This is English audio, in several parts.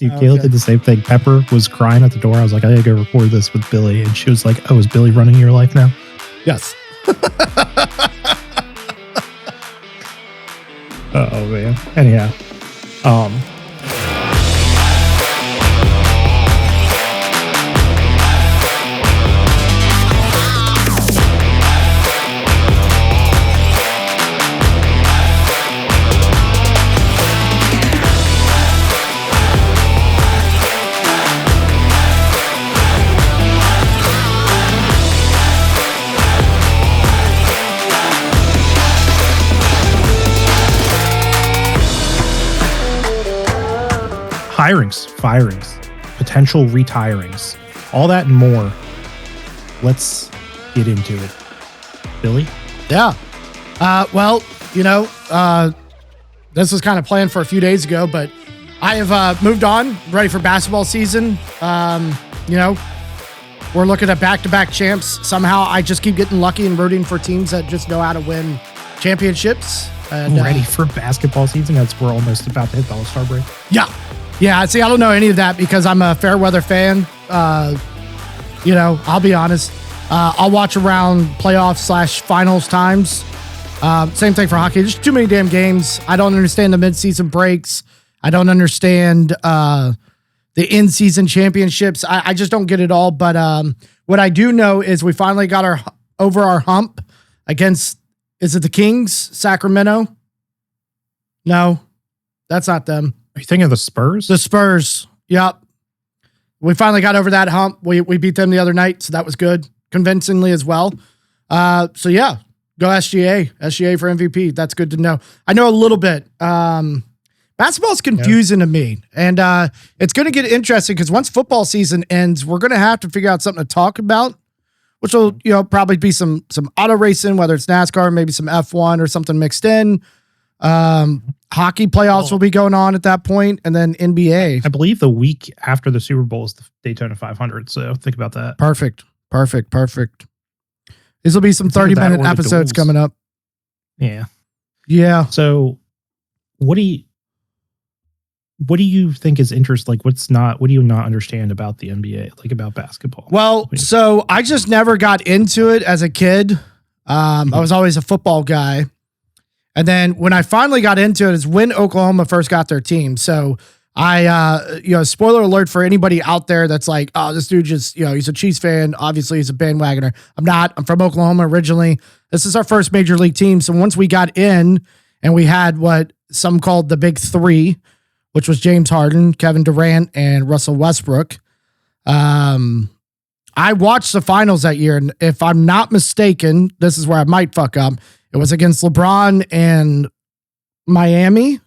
Dude, Kayla did the same thing. Pepper was crying at the door. I was like, I gotta go record this with Billy. And she was like, oh, is Billy running your life now? Yes. Oh, man. Anyhow. Hirings, firings, potential retirings, all that and more. Let's get into it. Billy? Yeah. Well, this was kind of planned for a few days ago, but I have moved on, ready for basketball season. We're looking at back-to-back champs. Somehow I just keep getting lucky and rooting for teams that just know how to win championships. And, ready for basketball season? We're almost about to hit the All-Star break. Yeah. Yeah, see, I don't know any of that because I'm a fair weather fan. I'll be honest. I'll watch around playoff / finals times. Same thing for hockey. There's too many damn games. I don't understand the midseason breaks. I don't understand the in-season championships. I just don't get it all. But what I do know is we finally got over our hump against, is it the Kings, Sacramento? No, that's not them. Are you thinking of the Spurs? The Spurs. Yep. We finally got over that hump. We beat them the other night, so that was good. Convincingly as well. So yeah, go SGA. SGA for MVP. That's good to know. I know a little bit. Basketball is confusing to me. And it's going to get interesting because once football season ends, we're going to have to figure out something to talk about, which will, probably be some auto racing, whether it's NASCAR, maybe some F1 or something mixed in. Hockey playoffs will be going on at that point, and then NBA. I believe the week after the Super Bowl is the Daytona 500, so think about that. Perfect. These will be some 30-minute episodes coming up. Yeah. So, what do you think is interesting? Like, what do you not understand about the NBA, like about basketball? Well, so I just never got into it as a kid. I was always a football guy. And then when I finally got into it is when Oklahoma first got their team. So I, spoiler alert for anybody out there that's like, oh, this dude just, he's a Chiefs fan. Obviously he's a bandwagoner. I'm not. I'm from Oklahoma originally. This is our first major league team. So once we got in and we had what some called the big three, which was James Harden, Kevin Durant, and Russell Westbrook. I watched the finals that year. And if I'm not mistaken, this is where I might fuck up. It was against LeBron and Miami.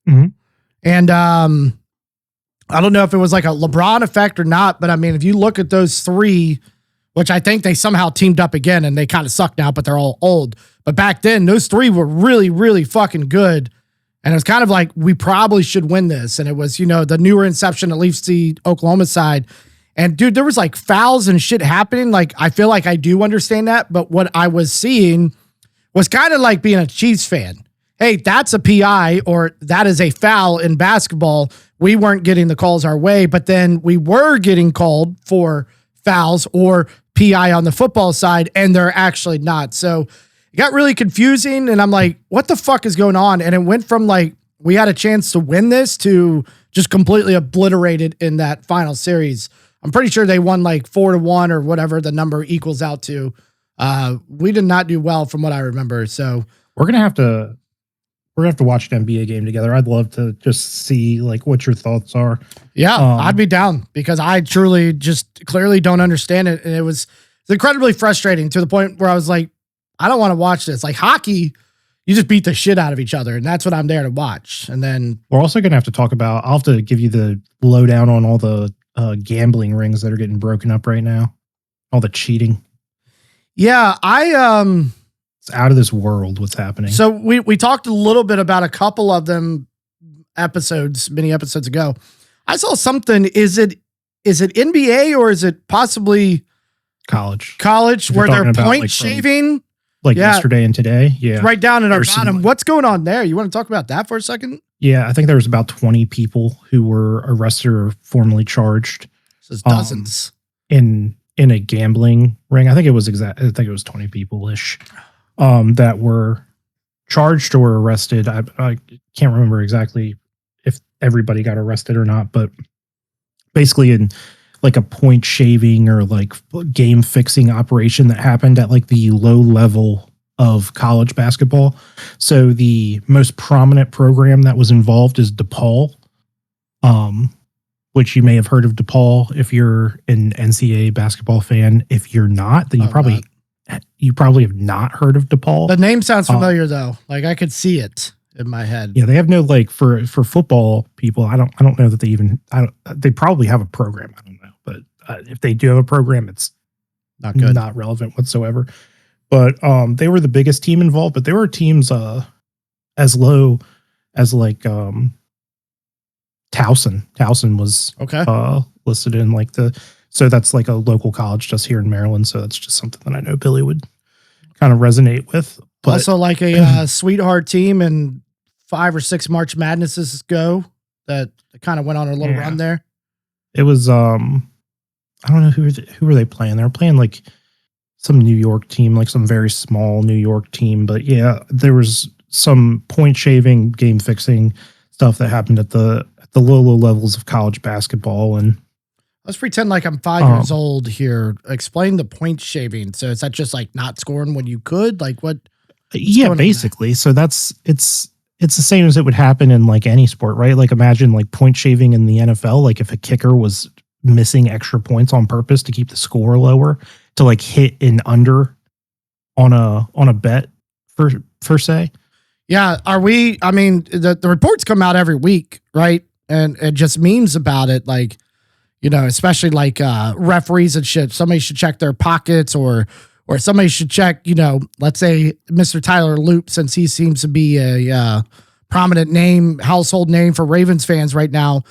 Mm-hmm. And I don't know if it was like a LeBron effect or not, but I mean, if you look at those three, which I think they somehow teamed up again and they kind of suck now, but they're all old. But back then, those three were really, really fucking good. And it was kind of like, we probably should win this. And it was, the newer inception, at least the Oklahoma side. And dude, there was like fouls and shit happening. Like, I feel like I do understand that. But what I was seeing was kind of like being a Chiefs fan. Hey, that's a PI or that is a foul in basketball. We weren't getting the calls our way, but then we were getting called for fouls or PI on the football side, and they're actually not. So it got really confusing, and I'm like, what the fuck is going on? And it went from like, we had a chance to win this to just completely obliterated in that final series. I'm pretty sure they won like 4-1 or whatever the number equals out to. We did not do well from what I remember. So we're going to have to watch an NBA game together. I'd love to just see like what your thoughts are. Yeah, I'd be down because I truly just clearly don't understand it. And it's incredibly frustrating to the point where I was like, I don't want to watch this. Like hockey, you just beat the shit out of each other. And that's what I'm there to watch. And then we're also going to have to talk about, I'll have to give you the lowdown on all the gambling rings that are getting broken up right now. All the cheating. Yeah, it's out of this world what's happening. So we talked a little bit about a couple of them many episodes ago. I saw something. Is it NBA or is it possibly college where they're point shaving? Yesterday and today. Yeah. Right down at our bottom. What's going on there? You want to talk about that for a second? Yeah, I think there was about 20 people who were arrested or formally charged. So it's dozens. In a gambling ring. I think it was 20 people ish that were charged or arrested. I can't remember exactly if everybody got arrested or not, but basically in like a point shaving or like game fixing operation that happened at like the low level of college basketball. So the most prominent program that was involved is DePaul, which you may have heard of DePaul if you're an NCAA basketball fan. If you're not, then you probably have not heard of DePaul. The name sounds familiar though. Like I could see it in my head. Yeah, they have no like for football people. I don't know that they probably have a program. I don't know, but if they do have a program, it's not good, not relevant whatsoever. But they were the biggest team involved. But there were teams as low as like Towson. Towson was listed in like so that's like a local college just here in Maryland. So that's just something that I know Billy would kind of resonate with. But also like a sweetheart team and 5 or 6 March Madnesses ago that kind of went on a little run there. It was I don't know who were they playing. They were playing like some New York team, like some very small New York team. But yeah, there was some point shaving, game fixing stuff that happened at the low levels of college basketball. And let's pretend like I'm 5 years old here. Explain the point shaving. So is that just like not scoring when you could? Like what? Yeah, basically. So it's the same as it would happen in like any sport, right? Like imagine like point shaving in the NFL. Like if a kicker was missing extra points on purpose to keep the score lower, to like hit an under on a bet per se. Yeah. I mean, the reports come out every week, right? And just memes about it. Like, you know, especially like referees and shit. Somebody should check their pockets or somebody should check, you know, let's say Mr. Tyler Loop, since he seems to be a prominent name, household name for Ravens fans right now.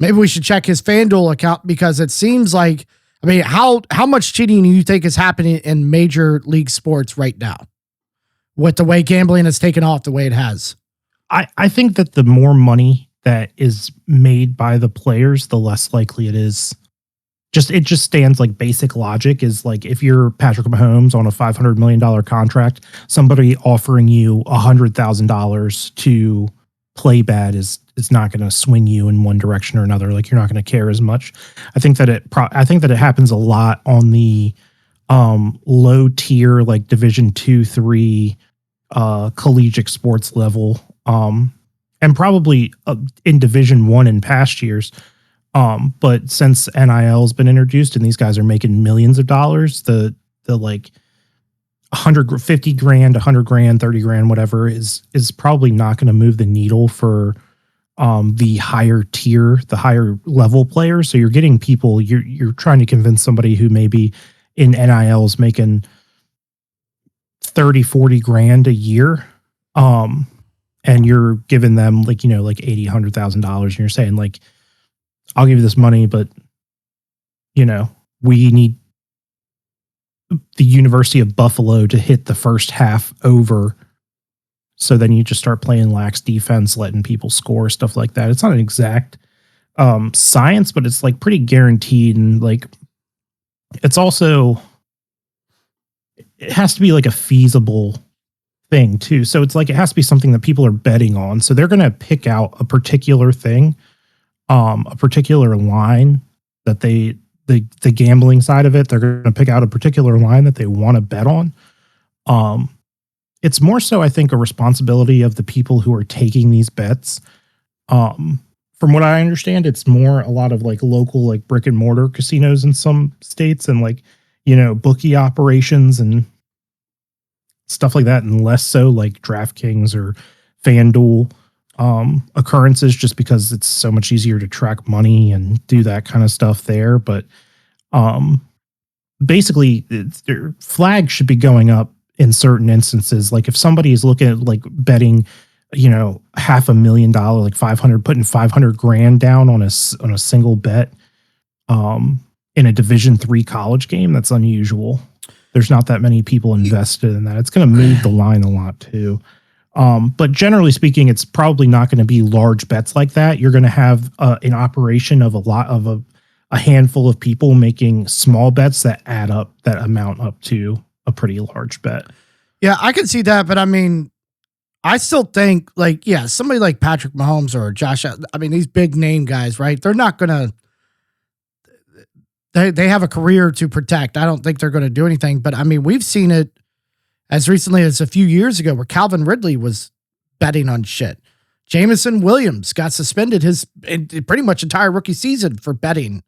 Maybe we should check his FanDuel account because it seems like, I mean, how much cheating do you think is happening in major league sports right now with the way gambling has taken off the way it has? I think that the more money that is made by the players, the less likely it is. It just stands like basic logic is like if you're Patrick Mahomes on a $500 million contract, somebody offering you $100,000 to play bad is not going to swing you in one direction or another. Like you're not going to care as much. I think that it happens a lot on the low tier, like Division 2, 3 collegiate sports level, and probably in Division 1 in past years. But since NIL has been introduced and these guys are making millions of dollars, the like 150 grand, 100 grand, 30 grand, whatever is probably not going to move the needle for the higher tier, the higher level players. So you're getting people, you're trying to convince somebody who maybe in NIL is making 30, 40 grand a year. And you're giving them like, you know, like $80,000, $100,000 and you're saying like, I'll give you this money, but you know, we need the University of Buffalo to hit the first half over. So then you just start playing lax defense, letting people score, stuff like that. It's not an exact science, but it's like pretty guaranteed. And like, it's also, it has to be like a feasible thing too. So it's like, it has to be something that people are betting on. So they're going to pick out a particular thing, a particular line that the gambling side of it, they're going to pick out a particular line that they want to bet on. It's more so, I think, a responsibility of the people who are taking these bets. From what I understand, it's more a lot of like local, like brick and mortar casinos in some states and like, you know, bookie operations and stuff like that. And less so like DraftKings or FanDuel occurrences, just because it's so much easier to track money and do that kind of stuff there. But basically their flag should be going up in certain instances. Like if somebody is looking at like betting, you know, $500,000, like 500, putting 500 grand down on a single bet in a Division 3 college game, that's unusual. There's not that many people invested in that. It's going to move the line a lot too. But generally speaking, it's probably not going to be large bets like that. You're going to have an operation of a handful of people making small bets that add up, that amount up to a pretty large bet. Yeah, I can see that, but I mean, I still think like, yeah, somebody like Patrick Mahomes or Josh, I mean, these big name guys, right? They're not going to, they have a career to protect. I don't think they're going to do anything, but I mean, we've seen it as recently as a few years ago where Calvin Ridley was betting on shit. Jameson Williams got suspended his pretty much entire rookie season for betting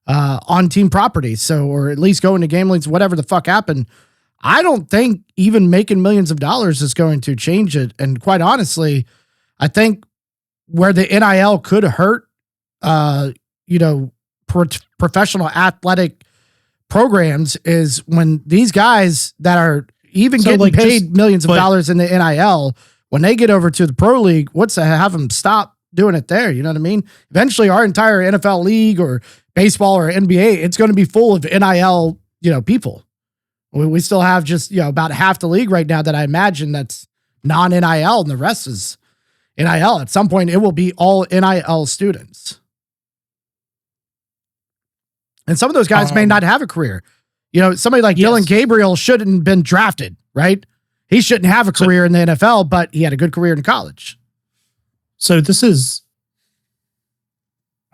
on team property. So, or at least going to game links, whatever the fuck happened. I don't think even making millions of dollars is going to change it. And quite honestly, I think where the NIL could hurt, professional athletic programs is when these guys that are even getting paid millions of dollars in the NIL, when they get over to the pro league, have them stop doing it there? You know what I mean? Eventually our entire NFL league or baseball or NBA, it's going to be full of NIL, people. We still have just, about half the league right now that I imagine that's non-NIL, and the rest is NIL. At some point, it will be all NIL students. And some of those guys may not have a career. Somebody like Dylan Gabriel shouldn't have been drafted, right? He shouldn't have a career in the NFL, but he had a good career in college. So I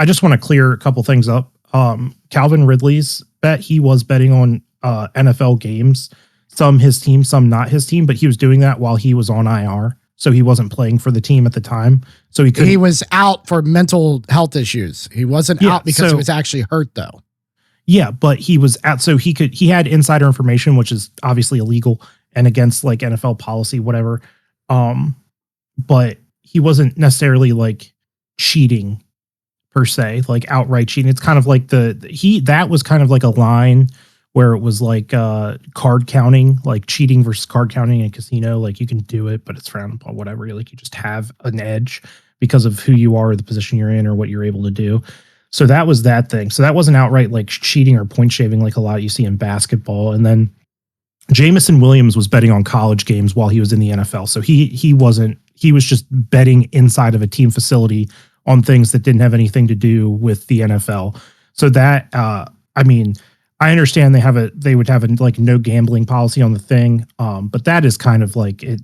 just want to clear a couple things up. Calvin Ridley's bet, he was betting on NFL games, some his team, some not his team, but he was doing that while he was on IR. So he wasn't playing for the team at the time. So he was out for mental health issues. He wasn't out because he was actually hurt though. Yeah, but he was out. So he had insider information, which is obviously illegal and against like NFL policy, whatever. But he wasn't necessarily like cheating per se, like outright cheating. It's kind of like that was kind of like a line where it was like card counting, like cheating versus card counting in a casino. Like you can do it, but it's frowned upon, whatever. Like you just have an edge because of who you are, or the position you're in, or what you're able to do. So that was that thing. So that wasn't outright like cheating or point shaving like a lot you see in basketball. And then Jameson Williams was betting on college games while he was in the NFL. So he was just betting inside of a team facility on things that didn't have anything to do with the NFL. So that, I understand they would have a like no gambling policy on the thing. But that is kind of like it,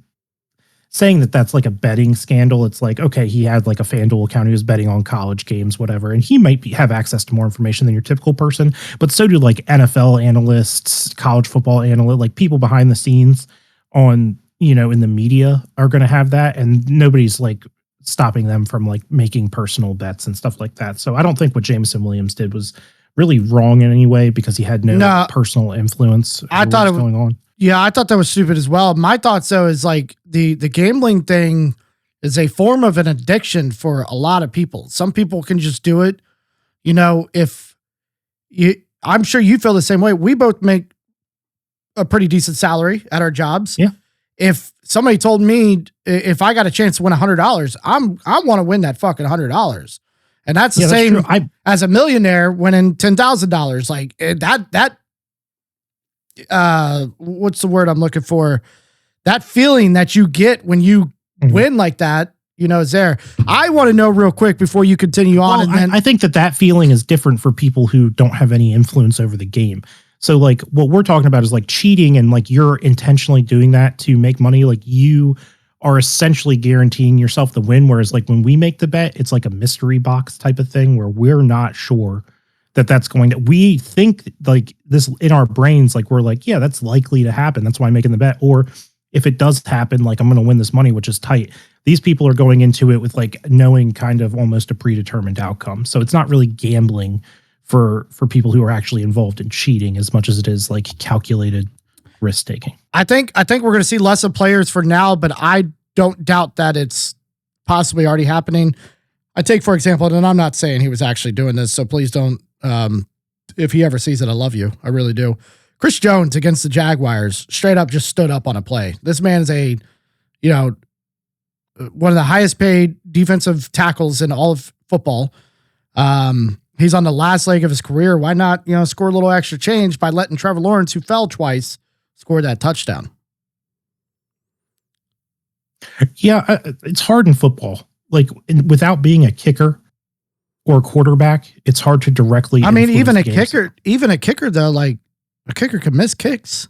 saying that that's like a betting scandal. It's like, okay, he had like a FanDuel account. He was betting on college games, whatever. And he might have access to more information than your typical person, but so do like NFL analysts, college football analysts, like people behind the scenes on, in the media are going to have that. And nobody's like stopping them from like making personal bets and stuff like that. So I don't think what Jameson Williams did was really wrong in any way because he had no personal influence. I thought it was going on. Yeah, I thought that was stupid as well. My thoughts though is like the gambling thing is a form of an addiction for a lot of people. Some people can just do it. I'm sure you feel the same way. We both make a pretty decent salary at our jobs. Yeah. If somebody told me if I got a chance to win $100, I want to win that fucking $100. And that's the same as a millionaire winning $10,000. Like that what's the word I'm looking for? That feeling that you get when you win like that, is there. I want to know real quick before you continue on. Well, and then I think that feeling is different for people who don't have any influence over the game. So like what we're talking about is like cheating and like you're intentionally doing that to make money. Like you are essentially guaranteeing yourself the win. Whereas like when we make the bet, it's like a mystery box type of thing where we're not sure that's going to, we think like this in our brains, like we're like, yeah, that's likely to happen. That's why I'm making the bet. Or if it does happen, like I'm going to win this money, which is tight. These people are going into it with like knowing kind of almost a predetermined outcome. So it's not really gambling for people who are actually involved in cheating as much as it is like calculated risk taking. I think we're going to see less of players for now, but I don't doubt that it's possibly already happening. I take, for example, and I'm not saying he was actually doing this, so please don't, if he ever sees it, I love you. I really do. Chris Jones against the Jaguars straight up just stood up on a play. This man is one of the highest paid defensive tackles in all of football. He's on the last leg of his career. Why not, score a little extra change by letting Trevor Lawrence, who fell twice, score that touchdown? Yeah, it's hard in football. Like without being a kicker or a quarterback, it's hard to directly. I mean, influence even a kicker though, like a kicker can miss kicks.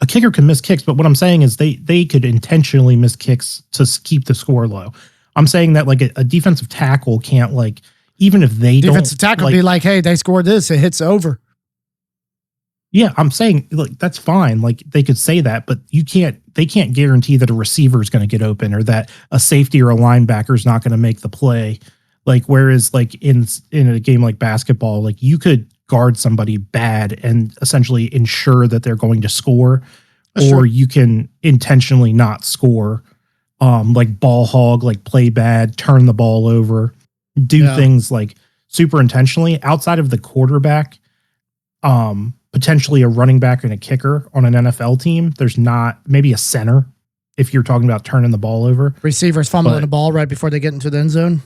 A kicker can miss kicks, but what I'm saying is they could intentionally miss kicks to keep the score low. I'm saying that like a defensive tackle can't like even if they defensive tackle be like, hey, they scored this, it hits over. Yeah, I'm saying like that's fine. Like they could say that, but they can't guarantee that a receiver is going to get open or that a safety or a linebacker is not going to make the play. Like whereas like in a game like basketball, like you could guard somebody bad and essentially ensure that they're going to score, or you can intentionally not score. Like ball hog, like play bad, turn the ball over, do things like super intentionally outside of the quarterback. Potentially a running back and a kicker on an NFL team. There's not maybe a center if you're talking about turning the ball over. Receivers fumbling the ball right before they get into the end zone.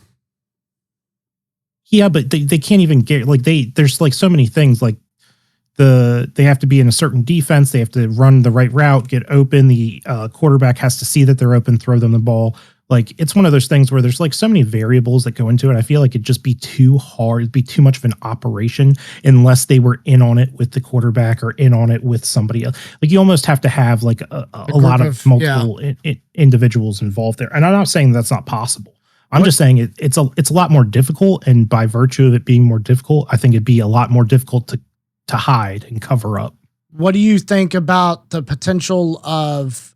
Yeah, but they can't even get like there's like so many things like they have to be in a certain defense. They have to run the right route, get open. The quarterback has to see that they're open, throw them the ball. Like it's one of those things where there's like so many variables that go into it. I feel like it'd just be too hard, it'd be too much of an operation unless they were in on it with the quarterback or in on it with somebody else. Like you almost have to have like a lot of multiple individuals involved there. And I'm not saying that's not possible. I'm just saying it's a lot more difficult. And by virtue of it being more difficult, I think it'd be a lot more difficult to hide and cover up. What do you think about the potential of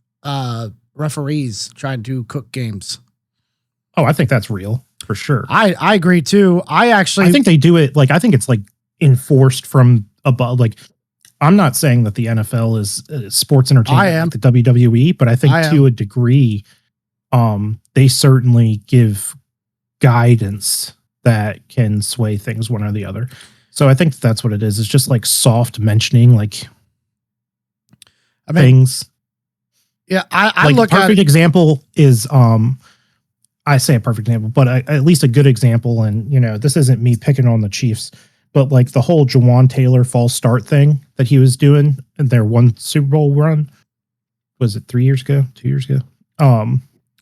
referees trying to cook games? Oh, I think that's real for sure. I agree too. I think they do it. Like, I think it's like enforced from above. Like, I'm not saying that the NFL is sports entertainment, like the WWE, but I think to a degree, they certainly give guidance that can sway things one or the other. So I think that's what it is. It's just like soft mentioning, like things. Yeah, I like look a perfect example is I say a perfect example, but at least a good example. And you know, this isn't me picking on the Chiefs, but like the whole Jawan Taylor false start thing that he was doing in their one Super Bowl run. Was it 3 years ago? 2 years ago?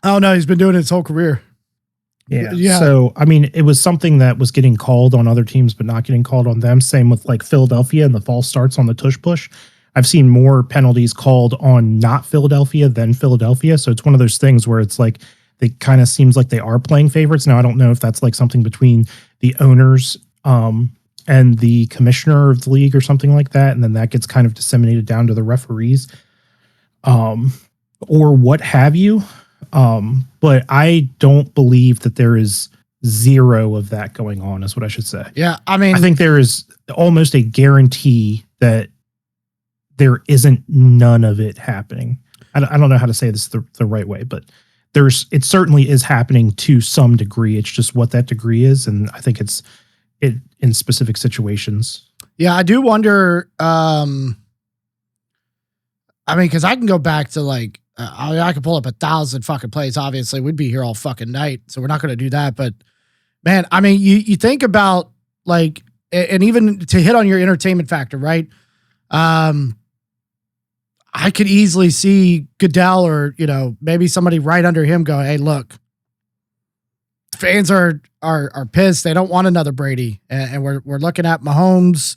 Oh no, he's been doing it his whole career. Yeah. So I mean, it was something that was getting called on other teams, but not getting called on them. Same with like Philadelphia and the false starts on the tush push. I've seen more penalties called on not Philadelphia than Philadelphia. So it's one of those things where it's like they kind of seems like they are playing favorites. Now, I don't know if that's like something between the owners and the commissioner of the league or something like that. And then that gets kind of disseminated down to the referees or what have you. But I don't believe that there is zero of that going on, is what I should say. Yeah. I mean, I think there is almost a guarantee that there isn't none of it happening. I don't know how to say this the right way, but it certainly is happening to some degree. It's just what that degree is. And I think it's in specific situations. Yeah. I do wonder, I mean, cause I can go back to like, I could pull up 1,000 fucking plays. Obviously we'd be here all fucking night. So we're not going to do that, but man, I mean, you think about like, and even to hit on your entertainment factor, right? I could easily see Goodell or, you know, maybe somebody right under him going, hey, look, fans are pissed. They don't want another Brady. And we're looking at Mahomes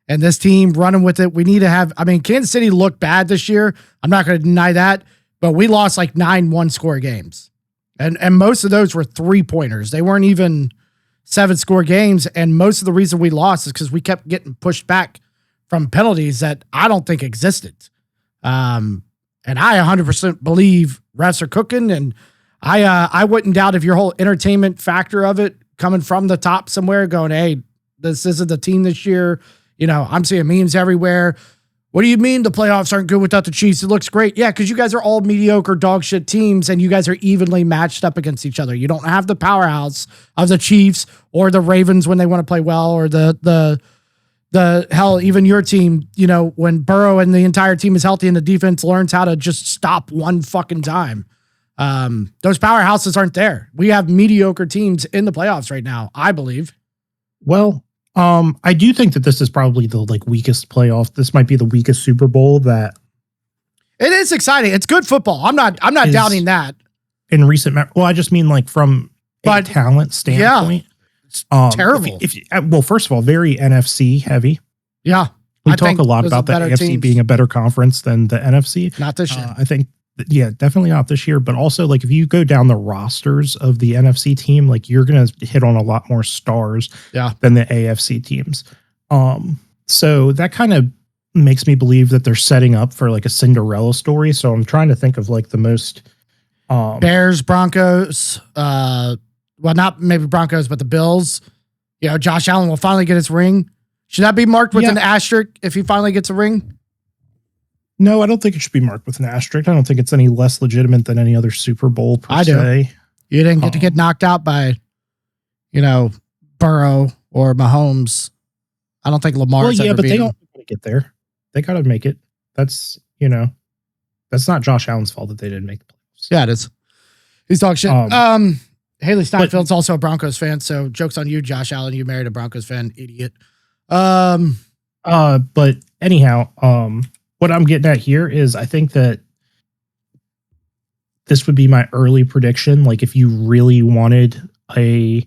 and this team running with it. We need to have, I mean, Kansas City looked bad this year. I'm not going to deny that, but we lost like 9 one-score games. And most of those were 3-pointers. They weren't even 7-score games. And most of the reason we lost is because we kept getting pushed back from penalties that I don't think existed. And I 100% believe refs are cooking, and I wouldn't doubt if your whole entertainment factor of it coming from the top somewhere going, hey, this isn't the team this year. You know, I'm seeing memes everywhere. What do you mean the playoffs aren't good without the Chiefs? It looks great. Yeah, because you guys are all mediocre dog shit teams, and you guys are evenly matched up against each other. You don't have the powerhouse of the Chiefs or the Ravens when they want to play well, or the hell, even your team, you know, when Burrow and the entire team is healthy and the defense learns how to just stop one fucking time. Those powerhouses aren't there. We have mediocre teams in the playoffs right now, I believe. Well, I do think that this is probably the like weakest playoff. This might be the weakest Super Bowl that It is exciting. It's good football. I'm not doubting that. In recent, well, I just mean like from a talent standpoint. Yeah, terrible. Well, first of all, very NFC heavy. Yeah. We talk a lot about the AFC being a better conference than the NFC. Not this year. I think, definitely not this year. But also, like, if you go down the rosters of the NFC team, like, you're going to hit on a lot more stars than the AFC teams. So that kind of makes me believe that they're setting up for like a Cinderella story. So I'm trying to think of like the most Bears, Broncos, well, not maybe Broncos, but the Bills. You know, Josh Allen will finally get his ring. Should that be marked with an asterisk if he finally gets a ring? No, I don't think it should be marked with an asterisk. I don't think it's any less legitimate than any other Super Bowl per se. You didn't get to get knocked out by, Burrow or Mahomes. I don't think Lamar's but they don't get there. They got to make it. That's, that's not Josh Allen's fault that they didn't make the playoffs. Yeah, it is. He's talking shit. Haley Steinfeld's also a Broncos fan, so joke's on you, Josh Allen. You married a Broncos fan, idiot. But anyhow, what I'm getting at here is I think that this would be my early prediction. Like, if you really wanted I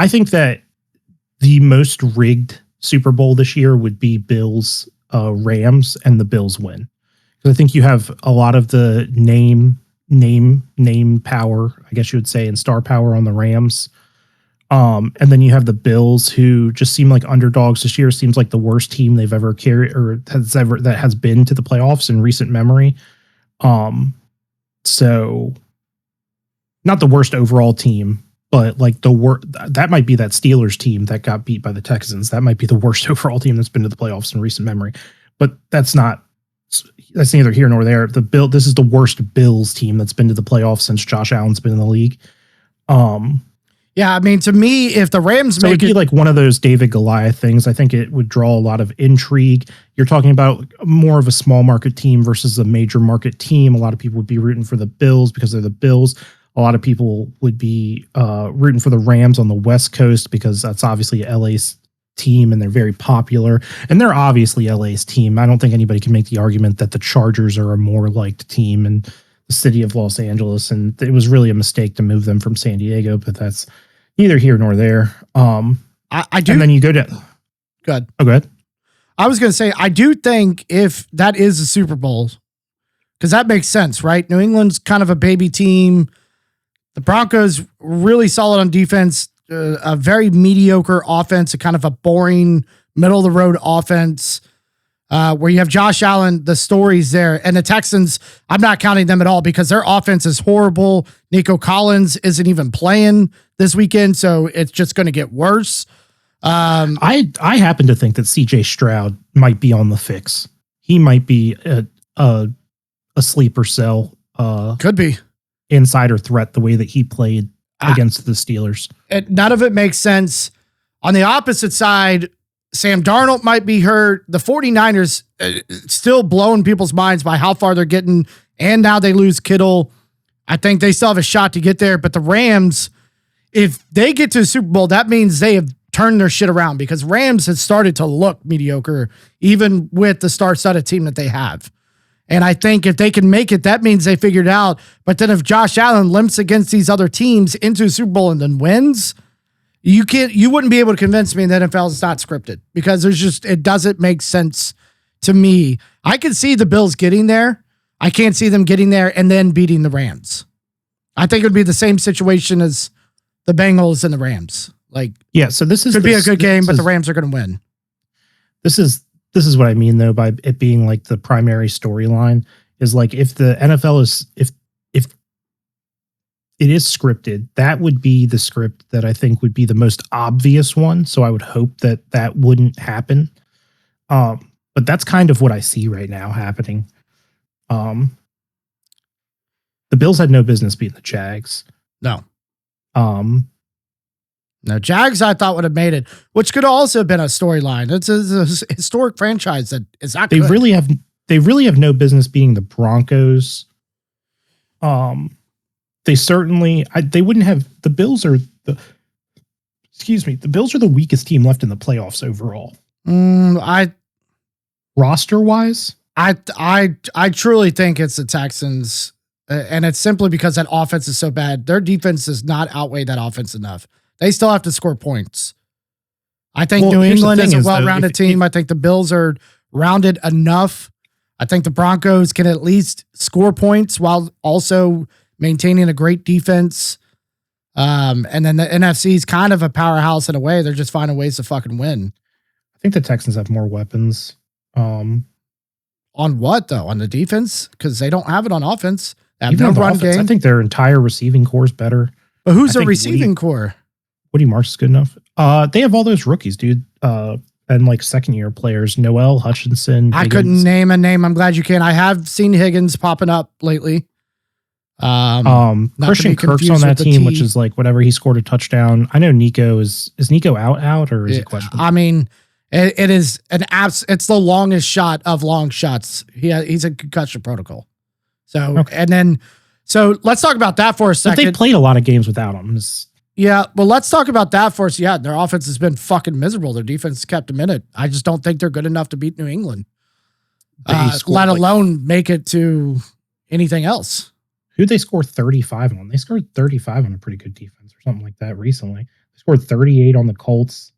think that the most rigged Super Bowl this year would be Bills, Rams, and the Bills win. Because I think you have a lot of the name power, I guess you would say, and star power on the Rams. And then you have the Bills, who just seem like underdogs this year. Seems like the worst team they've ever carried or that has been to the playoffs in recent memory. So not the worst overall team, but like that might be that Steelers team that got beat by the Texans. That might be the worst overall team that's been to the playoffs in recent memory. But that's neither here nor there. This is the worst Bills team that's been to the playoffs since Josh Allen's been in the league. Yeah, I mean, to me, if the Rams it'd be like one of those David Goliath things. I think it would draw a lot of intrigue. You're talking about more of a small market team versus a major market team. A lot of people would be rooting for the Bills because they're the Bills. A lot of people would be rooting for the Rams on the West Coast because that's obviously LA's team and they're very popular. And they're obviously LA's team. I don't think anybody can make the argument that the Chargers are a more liked team in the city of Los Angeles. And it was really a mistake to move them from San Diego, but that's neither here nor there. I do. And then you go to... Good. Oh, go ahead. I was going to say, I do think if that is a Super Bowl, because that makes sense, right? New England's kind of a baby team. The Broncos really solid on defense, a very mediocre offense, a kind of a boring middle of the road offense, where you have Josh Allen, the stories there. And the Texans, I'm not counting them at all because their offense is horrible. Nico Collins isn't even playing this weekend, so it's just going to get worse. I happen to think that CJ Stroud might be on the fix. He might be a sleeper cell. Could be. Insider threat the way that he played against the Steelers. None of it makes sense. On the opposite side, Sam Darnold might be hurt. The 49ers still blowing people's minds by how far they're getting, and now they lose Kittle. I think they still have a shot to get there, but the Rams, if they get to the Super Bowl, that means they have turned their shit around because Rams has started to look mediocre, even with the star-studded team that they have. And I think if they can make it, that means they figured it out. But then if Josh Allen limps against these other teams into a Super Bowl and then wins, you wouldn't be able to convince me that NFL is not scripted because it doesn't make sense to me. I can see the Bills getting there. I can't see them getting there and then beating the Rams. I think it would be the same situation as the Bengals and the Rams. So this could be a good game, but the Rams are going to win. This is what I mean though by it being like the primary storyline is like if the NFL if it is scripted, that would be the script that I think would be the most obvious one. So I would hope that wouldn't happen. But that's kind of what I see right now happening. The Bills had no business beating the Jags. No. No, Jags I thought would have made it, which could also have been a storyline. It's a historic franchise that is not good. They really have no business beating the Broncos. They certainly they wouldn't have. The Bills are the Bills are the weakest team left in the playoffs overall. I roster wise. I truly think it's the Texans, and it's simply because that offense is so bad. Their defense does not outweigh that offense enough. They still have to score points. I think New England is a well-rounded team. I think the Bills are rounded enough. I think the Broncos can at least score points while also maintaining a great defense. And then the NFC is kind of a powerhouse in a way. They're just finding ways to fucking win. I think the Texans have more weapons. On what though? On the defense? Because they don't have it on offense. They have no run game. I think their entire receiving core is better. But who's the receiving core? Woody Marks is good enough. They have all those rookies, dude. And like second year players, Noel, Hutchinson. I couldn't name a name. I'm glad you can. I have seen Higgins popping up lately. Christian Kirk's on that team, which is like whatever. He scored a touchdown. I know Nico is Nico out or is he questionable? I mean, it is it's the longest shot of long shots. He's a concussion protocol. So, okay. And then, so let's talk about that for a second. But they played a lot of games without him. Yeah, well, let's talk about that for us. Yeah, their offense has been fucking miserable. Their defense kept them in it. I just don't think they're good enough to beat New England, let alone make it to anything else. Who'd they score 35 on? They scored 35 on a pretty good defense or something like that recently. They scored 38 on the Colts.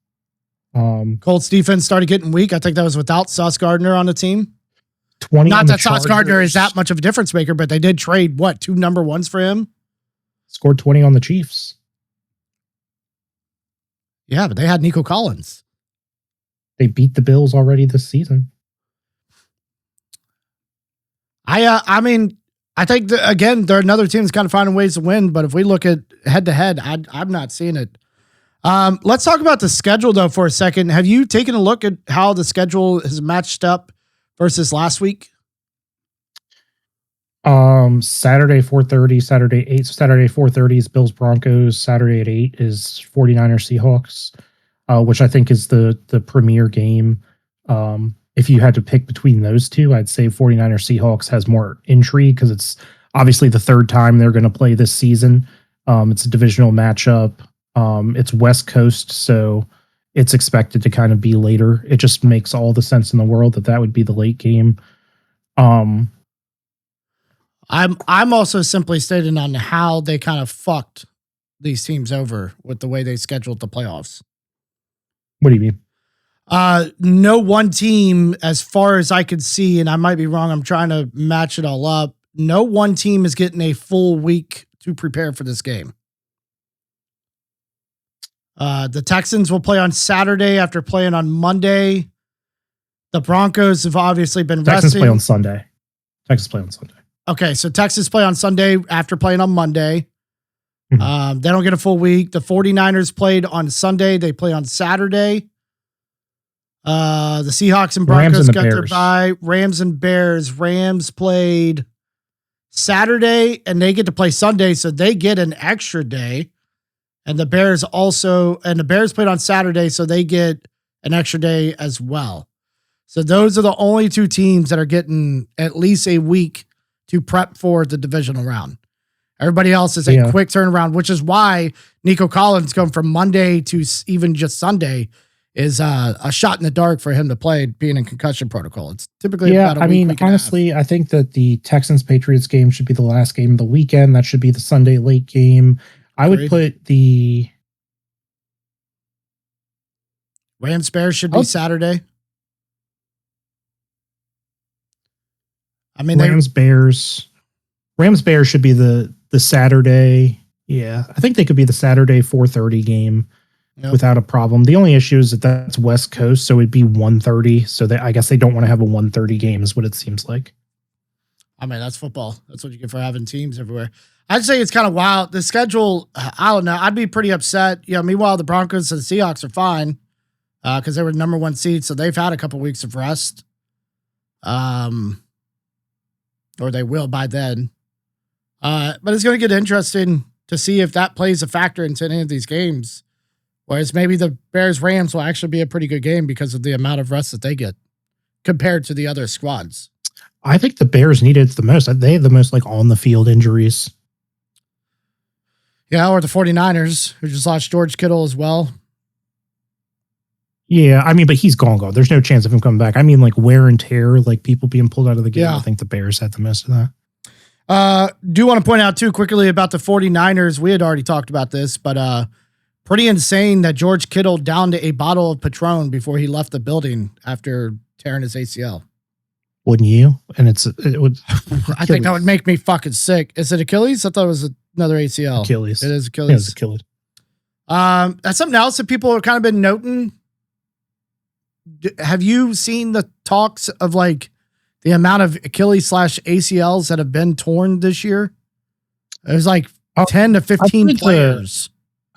Colts defense started getting weak. I think that was without Sauce Gardner on the team. 20. Not that Sauce Gardner is that much of a difference maker, but they did trade, 2 number ones for him? Scored 20 on the Chiefs. Yeah, but they had Nico Collins. They beat the Bills already this season. I mean, I think again, they're another team that's kind of finding ways to win. But if we look at head to head, I'm not seeing it. Let's talk about the schedule though for a second. Have you taken a look at how the schedule has matched up versus last week? Saturday 4:30, Saturday 8, Saturday 4:30 is Bills Broncos. Saturday at 8 is 49ers Seahawks, which I think is the premier game. If you had to pick between those two, I'd say 49ers Seahawks has more intrigue because it's obviously the third time they're going to play this season. It's a divisional matchup. It's West Coast, so it's expected to kind of be later. It just makes all the sense in the world that would be the late game. I'm also simply stating on how they kind of fucked these teams over with the way they scheduled the playoffs. What do you mean? No one team, as far as I could see, and I might be wrong, I'm trying to match it all up. No one team is getting a full week to prepare for this game. The Texans will play on Saturday after playing on Monday. The Broncos have obviously been resting. Texans play on Sunday. Okay, so Texans play on Sunday after playing on Monday. Mm-hmm. They don't get a full week. The 49ers played on Sunday. They play on Saturday. The Seahawks and Broncos got their bye. Rams and Bears. Rams played Saturday, and they get to play Sunday, so they get an extra day. And the Bears played on Saturday, so they get an extra day as well. So those are the only two teams that are getting at least a week to prep for the divisional round. Everybody else is a quick turnaround, which is why Nico Collins going from Monday to even just Sunday is a shot in the dark for him to play being in concussion protocol. It's typically about a week. Honestly, I think that the Texans-Patriots game should be the last game of the weekend. That should be the Sunday late game. I would put the Rams-Bears should be Saturday. I mean, Rams-Bears should be the Saturday. Yeah, I think they could be the Saturday 4:30 game without a problem. The only issue is that that's West Coast, so it'd be 1:30. So I guess they don't want to have a 1:30 game is what it seems like. I mean, that's football. That's what you get for having teams everywhere. I'd say it's kind of wild. The schedule, I don't know. I'd be pretty upset. Meanwhile, the Broncos and the Seahawks are fine because they were the number 1 seed, so they've had a couple weeks of rest. Or they will by then. But it's going to get interesting to see if that plays a factor into any of these games. Whereas maybe the Bears-Rams will actually be a pretty good game because of the amount of rest that they get compared to the other squads. I think the Bears need it the most. They have the most on-the-field injuries. Yeah, or the 49ers, who just lost George Kittle as well. Yeah, I mean, but he's gone. There's no chance of him coming back. I mean, like wear and tear, like people being pulled out of the game. Yeah. I think the Bears had the most of that. Do want to point out too quickly about the 49ers. We had already talked about this, but pretty insane that George Kittle downed a bottle of Patron before he left the building after tearing his ACL. Wouldn't you? And it would. I think that would make me fucking sick. Is it Achilles? I thought it was another ACL. Achilles. It is Achilles. Yeah, it's Achilles. That's something else that people have kind of been noting. Have you seen the talks of like the amount of Achilles / ACLs that have been torn this year? There's like 10 to 15 players.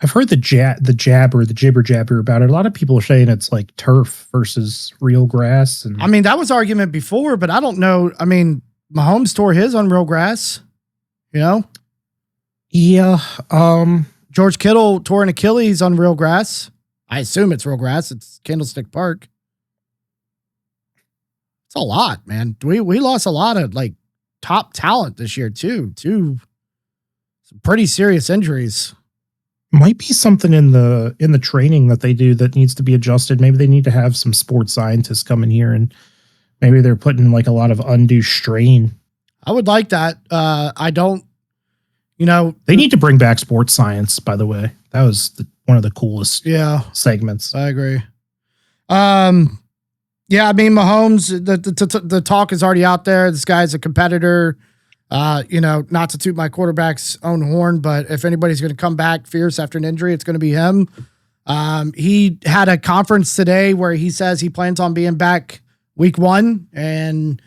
I've heard the jibber jabber about it. A lot of people are saying it's like turf versus real grass. And I mean, that was argument before, but I don't know. I mean, Mahomes tore his on real grass, you know? Yeah. George Kittle tore an Achilles on real grass. I assume it's real grass. It's Candlestick Park. It's a lot, man. We lost a lot of like top talent this year too. Some pretty serious injuries. Might be something in the training that they do that needs to be adjusted. Maybe they need to have some sports scientists come in here, and maybe they're putting like a lot of undue strain. I would like that. I don't, you know, they need to bring back sports science, by the way. That was one of the coolest segments. I agree. Yeah, I mean, Mahomes, the talk is already out there. This guy's a competitor. You know, not to toot my quarterback's own horn, but if anybody's going to come back fierce after an injury, it's going to be him. He had a conference today where he says he plans on being back week 1, and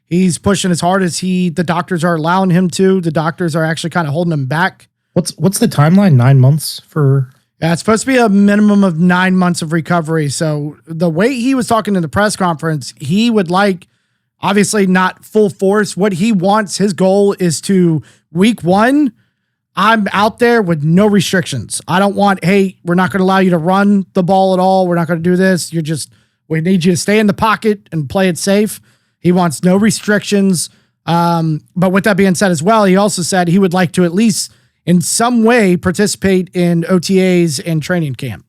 he's pushing as hard as the doctors are allowing him to. The doctors are actually kind of holding him back. What's the timeline? 9 months for? Yeah, it's supposed to be a minimum of 9 months of recovery. So the way he was talking in the press conference, he would like, obviously not full force. What he wants, his goal is to week 1, I'm out there with no restrictions. I don't want, hey, we're not going to allow you to run the ball at all. We're not going to do this. We need you to stay in the pocket and play it safe. He wants no restrictions. But with that being said as well, he also said he would like to at least in some way participate in OTAs and training camp.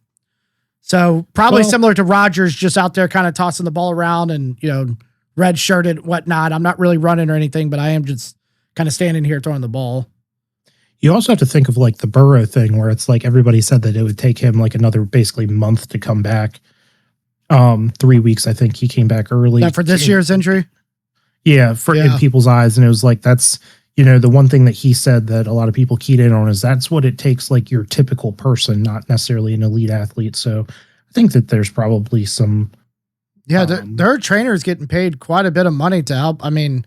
So probably similar to Rodgers, just out there kind of tossing the ball around and, you know, red shirted, whatnot. I'm not really running or anything, but I am just kind of standing here throwing the ball. You also have to think of like the Burrow thing where it's like everybody said that it would take him like another basically month to come back. 3 weeks, I think he came back early. That for this year's injury? Yeah, in people's eyes. And it was like, that's, you know, the one thing that he said that a lot of people keyed in on is that's what it takes, like your typical person, not necessarily an elite athlete. So I think that there's probably some. Yeah, their trainers getting paid quite a bit of money to help. I mean,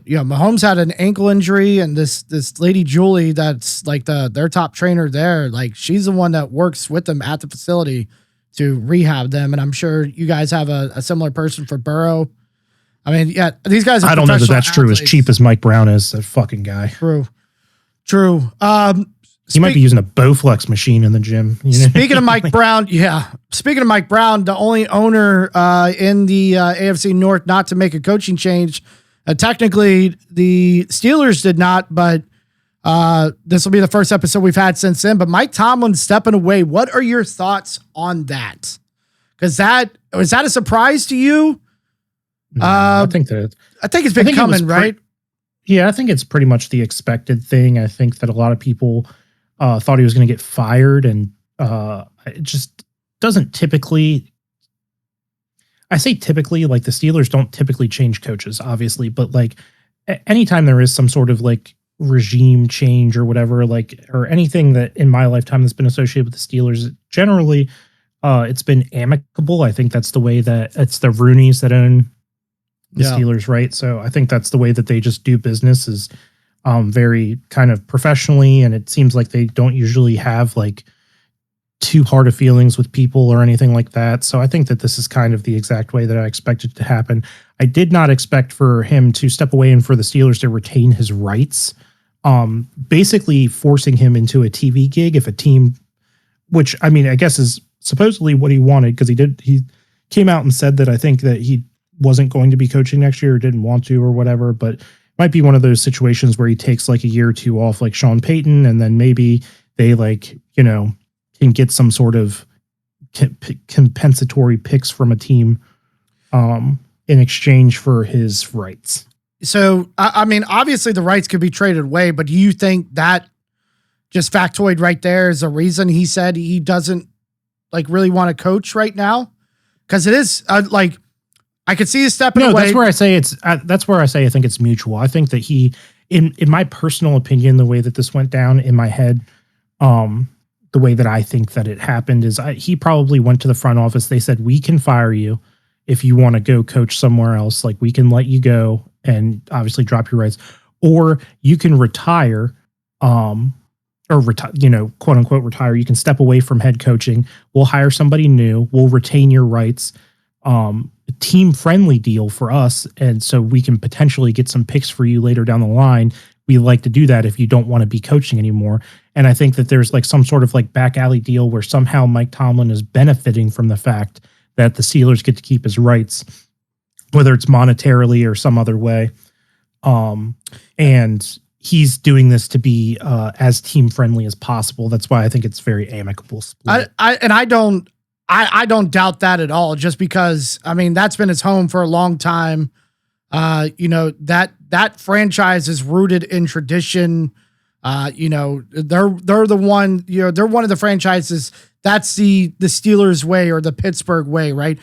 you know, Mahomes had an ankle injury, and this lady Julie, that's like their top trainer there. Like, she's the one that works with them at the facility to rehab them. And I'm sure you guys have a similar person for Burrow. I mean, yeah, these guys are I don't know that that's athletes. true. As cheap as Mike Brown is, that fucking guy. True. He might be using a Bowflex machine in the gym. You know? Speaking of Mike Brown, the only owner in the AFC North not to make a coaching change. Technically, the Steelers did not, but this will be the first episode we've had since then. But Mike Tomlin stepping away. What are your thoughts on that? Because was that a surprise to you? No, I think it's been coming, right? Yeah, I think it's pretty much the expected thing. I think that a lot of people thought he was going to get fired, and it just doesn't typically. I say typically, like the Steelers don't typically change coaches, obviously, but like anytime there is some sort of like regime change or whatever, like, or anything that in my lifetime that's been associated with the Steelers, generally it's been amicable. I think that's the way that it's the Rooneys that own the Steelers, right? So I think that's the way that they just do business, is very kind of professionally, and it seems like they don't usually have like too hard of feelings with people or anything like that. So I think that this is kind of the exact way that I expected to happen. I did not expect for him to step away and for the Steelers to retain his rights, basically forcing him into a TV gig if a team, which I mean, I guess is supposedly what he wanted, because he came out and said that I think that he wasn't going to be coaching next year or didn't want to or whatever, but it might be one of those situations where he takes like a year or two off like Sean Payton, and then maybe they like, you know, can get some sort of compensatory picks from a team in exchange for his rights. So, I mean, obviously the rights could be traded away, but do you think that just factoid right there is a reason he said he doesn't like really want to coach right now? Because it is like, I could see you stepping away. That's where I say I think it's mutual. I think that he, in my personal opinion, the way that this went down in my head, the way that I think that it happened is he probably went to the front office. They said, we can fire you if you want to go coach somewhere else. Like, we can let you go and obviously drop your rights, or you can retire, quote unquote retire. You can step away from head coaching. We'll hire somebody new. We'll retain your rights. Team friendly deal for us. And so we can potentially get some picks for you later down the line. We like to do that if you don't want to be coaching anymore. And I think that there's like some sort of like back alley deal where somehow Mike Tomlin is benefiting from the fact that the Steelers get to keep his rights, whether it's monetarily or some other way. And he's doing this to be as team friendly as possible. That's why I think it's very amicable split. I don't doubt that at all, just because, I mean, that's been his home for a long time. That franchise is rooted in tradition. They're the one, they're one of the franchises. That's the Steelers way, or the Pittsburgh way, right?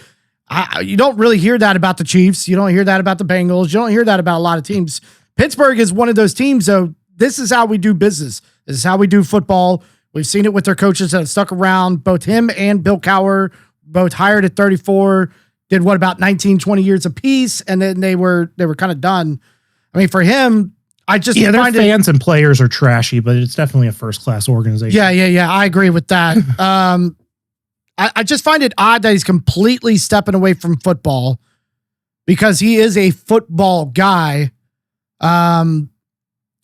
You don't really hear that about the Chiefs. You don't hear that about the Bengals. You don't hear that about a lot of teams. Pittsburgh is one of those teams, though. This is how we do business. This is how we do football. We've seen it with their coaches that have stuck around. Both him and Bill Cowher, both hired at 34, did about 19, 20 years apiece, and then they were kind of done. I mean, for him, I just their fans and players are trashy, but it's definitely a first-class organization. Yeah. I agree with that. I just find it odd that he's completely stepping away from football, because he is a football guy.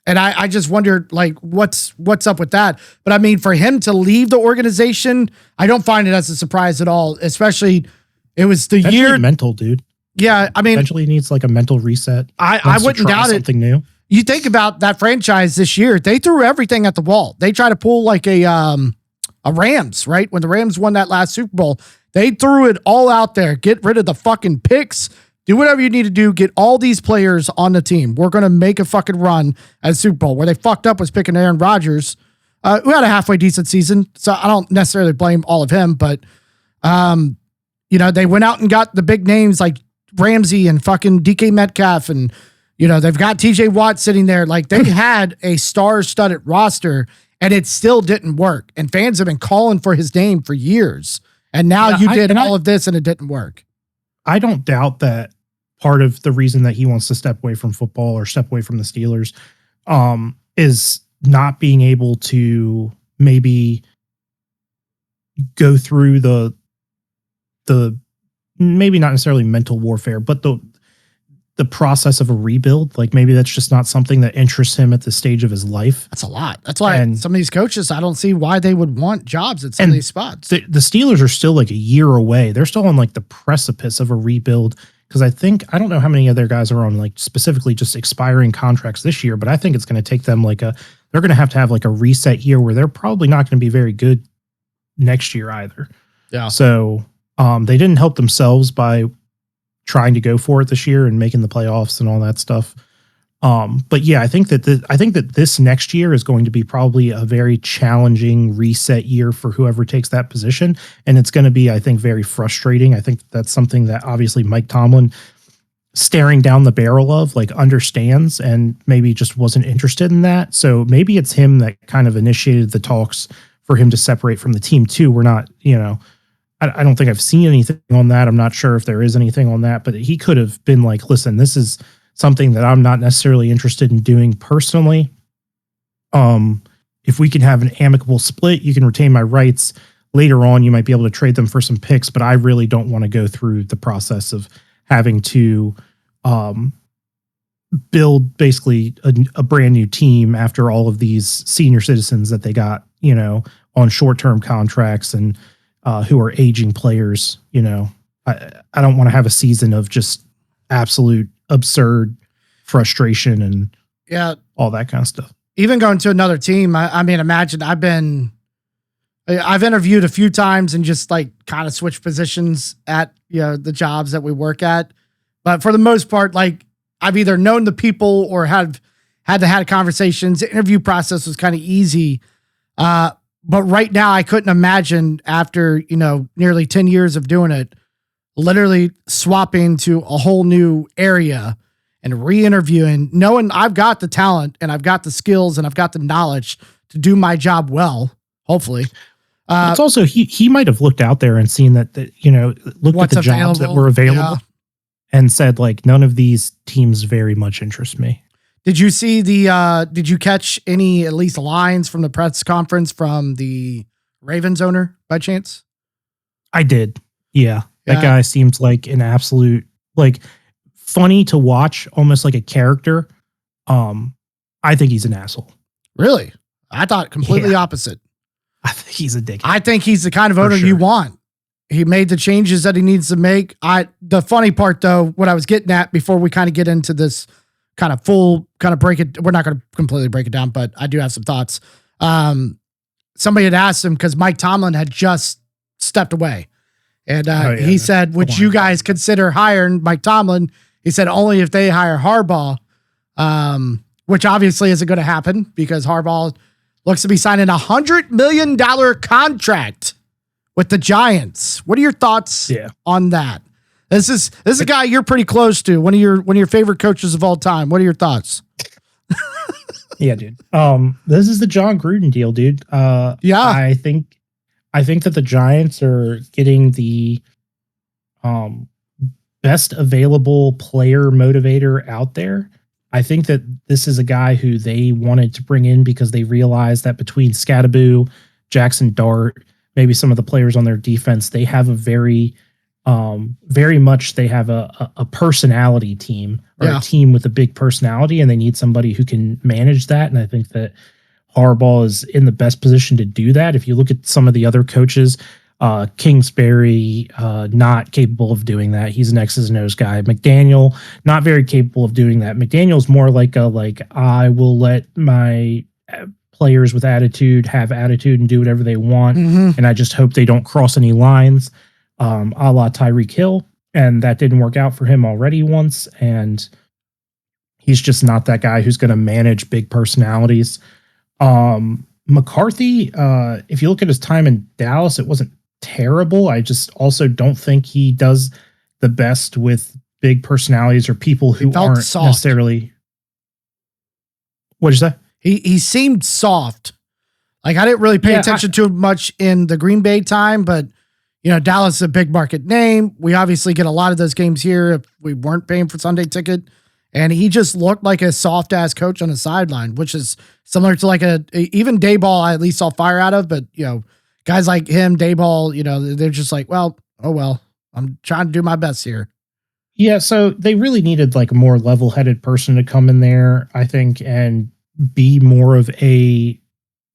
And I just wondered, like, what's up with that? But I mean, for him to leave the organization, I don't find it as a surprise at all, especially it was the year. Mental, dude. Yeah. I mean, eventually needs like a mental reset. I wouldn't doubt it. Something new. You think about that franchise this year, they threw everything at the wall. They tried to pull like a Rams, right? When the Rams won that last Super Bowl, they threw it all out there. Get rid of the fucking picks. Do whatever you need to do. Get all these players on the team. We're going to make a fucking run at Super Bowl. Where they fucked up was picking Aaron Rodgers, who had a halfway decent season. So I don't necessarily blame all of him, but, they went out and got the big names like Ramsey and fucking DK Metcalf. And, they've got TJ Watt sitting there. Like, they had a star-studded roster, and it still didn't work. And fans have been calling for his name for years. And now you did all of this and it didn't work. I don't doubt that part of the reason that he wants to step away from football or step away from the Steelers is not being able to maybe go through the maybe not necessarily mental warfare, but the process of a rebuild. Like, maybe that's just not something that interests him at this stage of his life. That's a lot. That's why some of these coaches, I don't see why they would want jobs at some of these spots. The Steelers are still like a year away. They're still on like the precipice of a rebuild. Because I don't know how many other guys are on like specifically just expiring contracts this year, but I think it's going to take them they're going to have like a reset year where they're probably not going to be very good next year either. Yeah. So they didn't help themselves by trying to go for it this year and making the playoffs and all that stuff. But yeah, I think that this next year is going to be probably a very challenging reset year for whoever takes that position. And it's going to be, I think, very frustrating. I think that's something that obviously Mike Tomlin, staring down the barrel of, like, understands and maybe just wasn't interested in that. So maybe it's him that kind of initiated the talks for him to separate from the team too. We're not, I don't think I've seen anything on that. I'm not sure if there is anything on that, but he could have been like, listen, this is something that I'm not necessarily interested in doing personally. If we can have an amicable split, you can retain my rights. Later on, you might be able to trade them for some picks, but I really don't want to go through the process of having to build basically a brand new team after all of these senior citizens that they got, on short-term contracts and who are aging players. I don't want to have a season of just absolute absurd frustration and all that kind of stuff. Even going to another team, I mean, imagine I've been I've interviewed a few times and just like kind of switched positions at the jobs that we work at, but for the most part, like I've either known the people or had conversations. The interview process was kind of easy, but right now I couldn't imagine after nearly 10 years of doing it, literally swapping to a whole new area and re-interviewing, knowing I've got the talent and I've got the skills and I've got the knowledge to do my job well, hopefully. It's also, he might have looked out there and seen that looked at the jobs that were available and said, like, none of these teams very much interest me. Did you see did you catch any, at least lines from the press conference from the Ravens owner by chance? I did. Yeah. That guy seems like an absolute, like, funny to watch, almost like a character. I think he's an asshole. Really? I thought completely opposite. I think he's a dickhead. I think he's the kind of owner you want. He made the changes that he needs to make. The funny part though, what I was getting at before we kind of get into this kind of break it, we're not going to completely break it down, but I do have some thoughts. Somebody had asked him because Mike Tomlin had just stepped away. And he said, would you guys consider hiring Mike Tomlin? He said, only if they hire Harbaugh, which obviously isn't going to happen because Harbaugh looks to be signing $100 million contract with the Giants. What are your thoughts on that? This is a guy you're pretty close to, one of your favorite coaches of all time. What are your thoughts? Yeah, dude. This is the John Gruden deal, dude. I think that the Giants are getting the best available player motivator out there. I think that this is a guy who they wanted to bring in because they realized that between Scattaboo, Jackson Dart, maybe some of the players on their defense, they have a very much they have a personality team or a team with a big personality, and they need somebody who can manage that. And I think that Harbaugh is in the best position to do that. If you look at some of the other coaches, Kingsbury, not capable of doing that. He's an X's and O's guy. McDaniel, not very capable of doing that. McDaniel's more like I will let my players with attitude have attitude and do whatever they want. And I just hope they don't cross any lines, a la Tyreek Hill. And that didn't work out for him already once. And he's just not that guy who's going to manage big personalities. McCarthy, if you look at his time in Dallas, it wasn't terrible. I just also don't think he does the best with big personalities or people who aren't necessarily. What did you say? He seemed soft. Like I didn't really pay attention to him much in the Green Bay time, but Dallas is a big market name. We obviously get a lot of those games here if we weren't paying for Sunday ticket. And he just looked like a soft ass coach on the sideline, which is similar to like even Dayball I at least saw fire out of, but guys like him, Dayball, they're just like, well, oh well, I'm trying to do my best here. Yeah, so they really needed like a more level-headed person to come in there, I think, and be more of a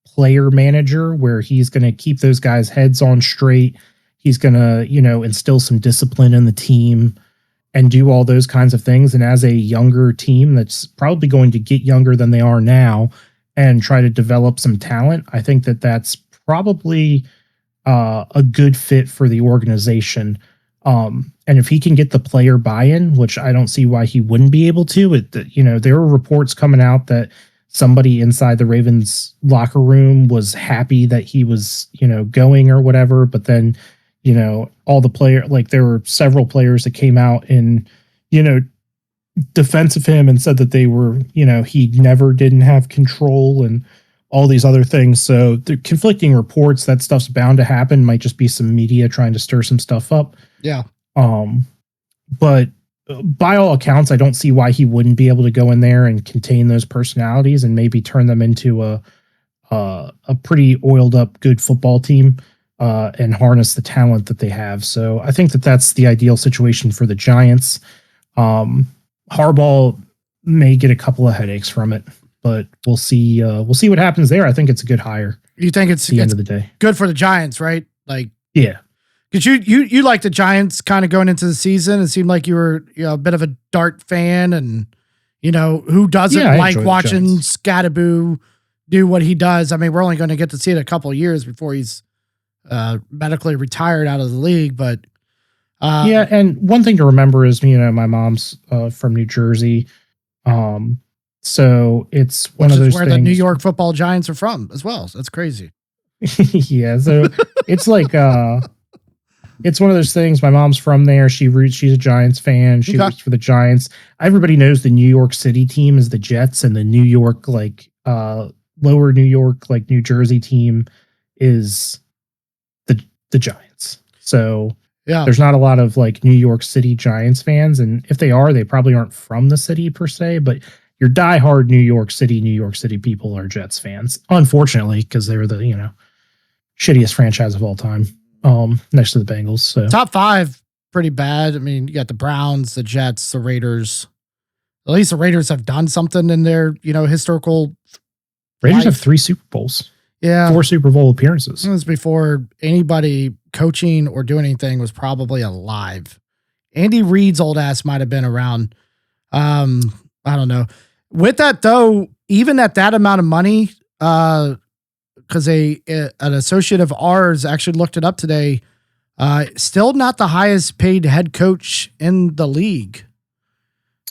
player manager where he's going to keep those guys' heads on straight. He's going to, instill some discipline in the team and do all those kinds of things. And as a younger team that's probably going to get younger than they are now and try to develop some talent, I think that that's probably a good fit for the organization. And if he can get the player buy-in, which I don't see why he wouldn't be able to, there were reports coming out that somebody inside the Ravens locker room was happy that he was, going or whatever, but then, all the player, like there were several players that came out in, defense of him and said that they were, he never didn't have control and all these other things. So the conflicting reports, that stuff's bound to happen. Might just be some media trying to stir some stuff up. Yeah. But by all accounts, I don't see why he wouldn't be able to go in there and contain those personalities and maybe turn them into a pretty oiled up, good football team, and harness the talent that they have. So I think that that's the ideal situation for the Giants. Harbaugh may get a couple of headaches from it, but we'll see. We'll see what happens there. I think it's a good hire. You think it's the end of the day good for the Giants, right? Like, yeah. Because you like the Giants kind of going into the season. It seemed like you were a bit of a Dart fan, and who doesn't like watching Scattaboo do what he does. I mean, we're only going to get to see it a couple of years before he's medically retired out of the league. But yeah, and one thing to remember is, my mom's from New Jersey. So it's one of those where things. the New York Football Giants are from as well. So that's crazy. Yeah, so it's like it's one of those things. My mom's from there. She's a Giants fan. She roots for the Giants. Everybody knows the New York City team is the Jets, and the New York, lower New York, New Jersey team is the Giants. So yeah, there's not a lot of New York City Giants fans, and if they are, they probably aren't from the city per se, but your diehard New York City people are Jets fans, unfortunately, because they're the shittiest franchise of all time, next to the Bengals. So top 5, pretty bad. I mean, you got the Browns, the Jets, the Raiders. At least the Raiders have done something in their historical. Raiders have 3 Super Bowls. Yeah, 4 Super Bowl appearances. It was before anybody coaching or doing anything was probably alive. Andy Reid's old ass might have been around. I don't know. With that though, even at that amount of money, because an associate of ours actually looked it up today, still not the highest paid head coach in the league.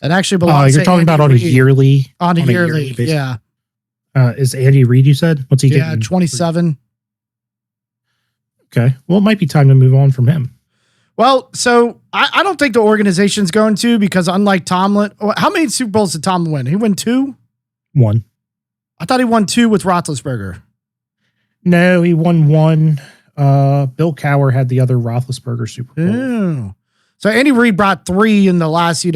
It actually belongs. You're talking Andy about on Reid. a yearly, on a yearly, basis. yeah. Is Andy Reid? You said what's he getting? 27. Okay, well, it might be time to move on from him. Well, so I don't think the organization's going to, because unlike Tomlin, how many Super Bowls did Tomlin win? He won 2? 1. I thought he won 2 with Roethlisberger. No, he won 1. Bill Cowher had the other Roethlisberger Super Bowl. Oh. So Andy Reid brought 3 in the last, in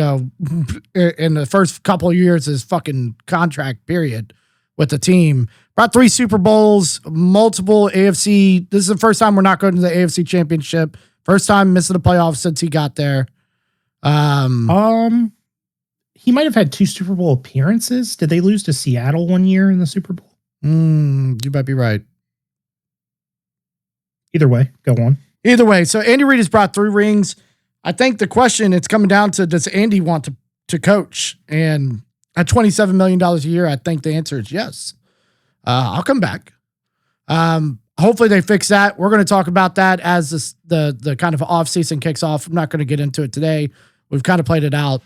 the first couple of years of his fucking contract period with the team. Brought 3 Super Bowls, multiple AFC. This is the first time we're not going to the AFC Championship. First time missing the playoffs since he got there. He might have had 2 Super Bowl appearances. Did they lose to Seattle one year in the Super Bowl? You might be right. Either way, go on. Either way, so Andy Reid has brought 3 rings. I think the question, it's coming down to, does Andy want to coach? And at $27 million a year, I think the answer is yes. I'll come back. Hopefully they fix that. We're going to talk about that as the kind of off season kicks off. I'm not going to get into it today. We've kind of played it out.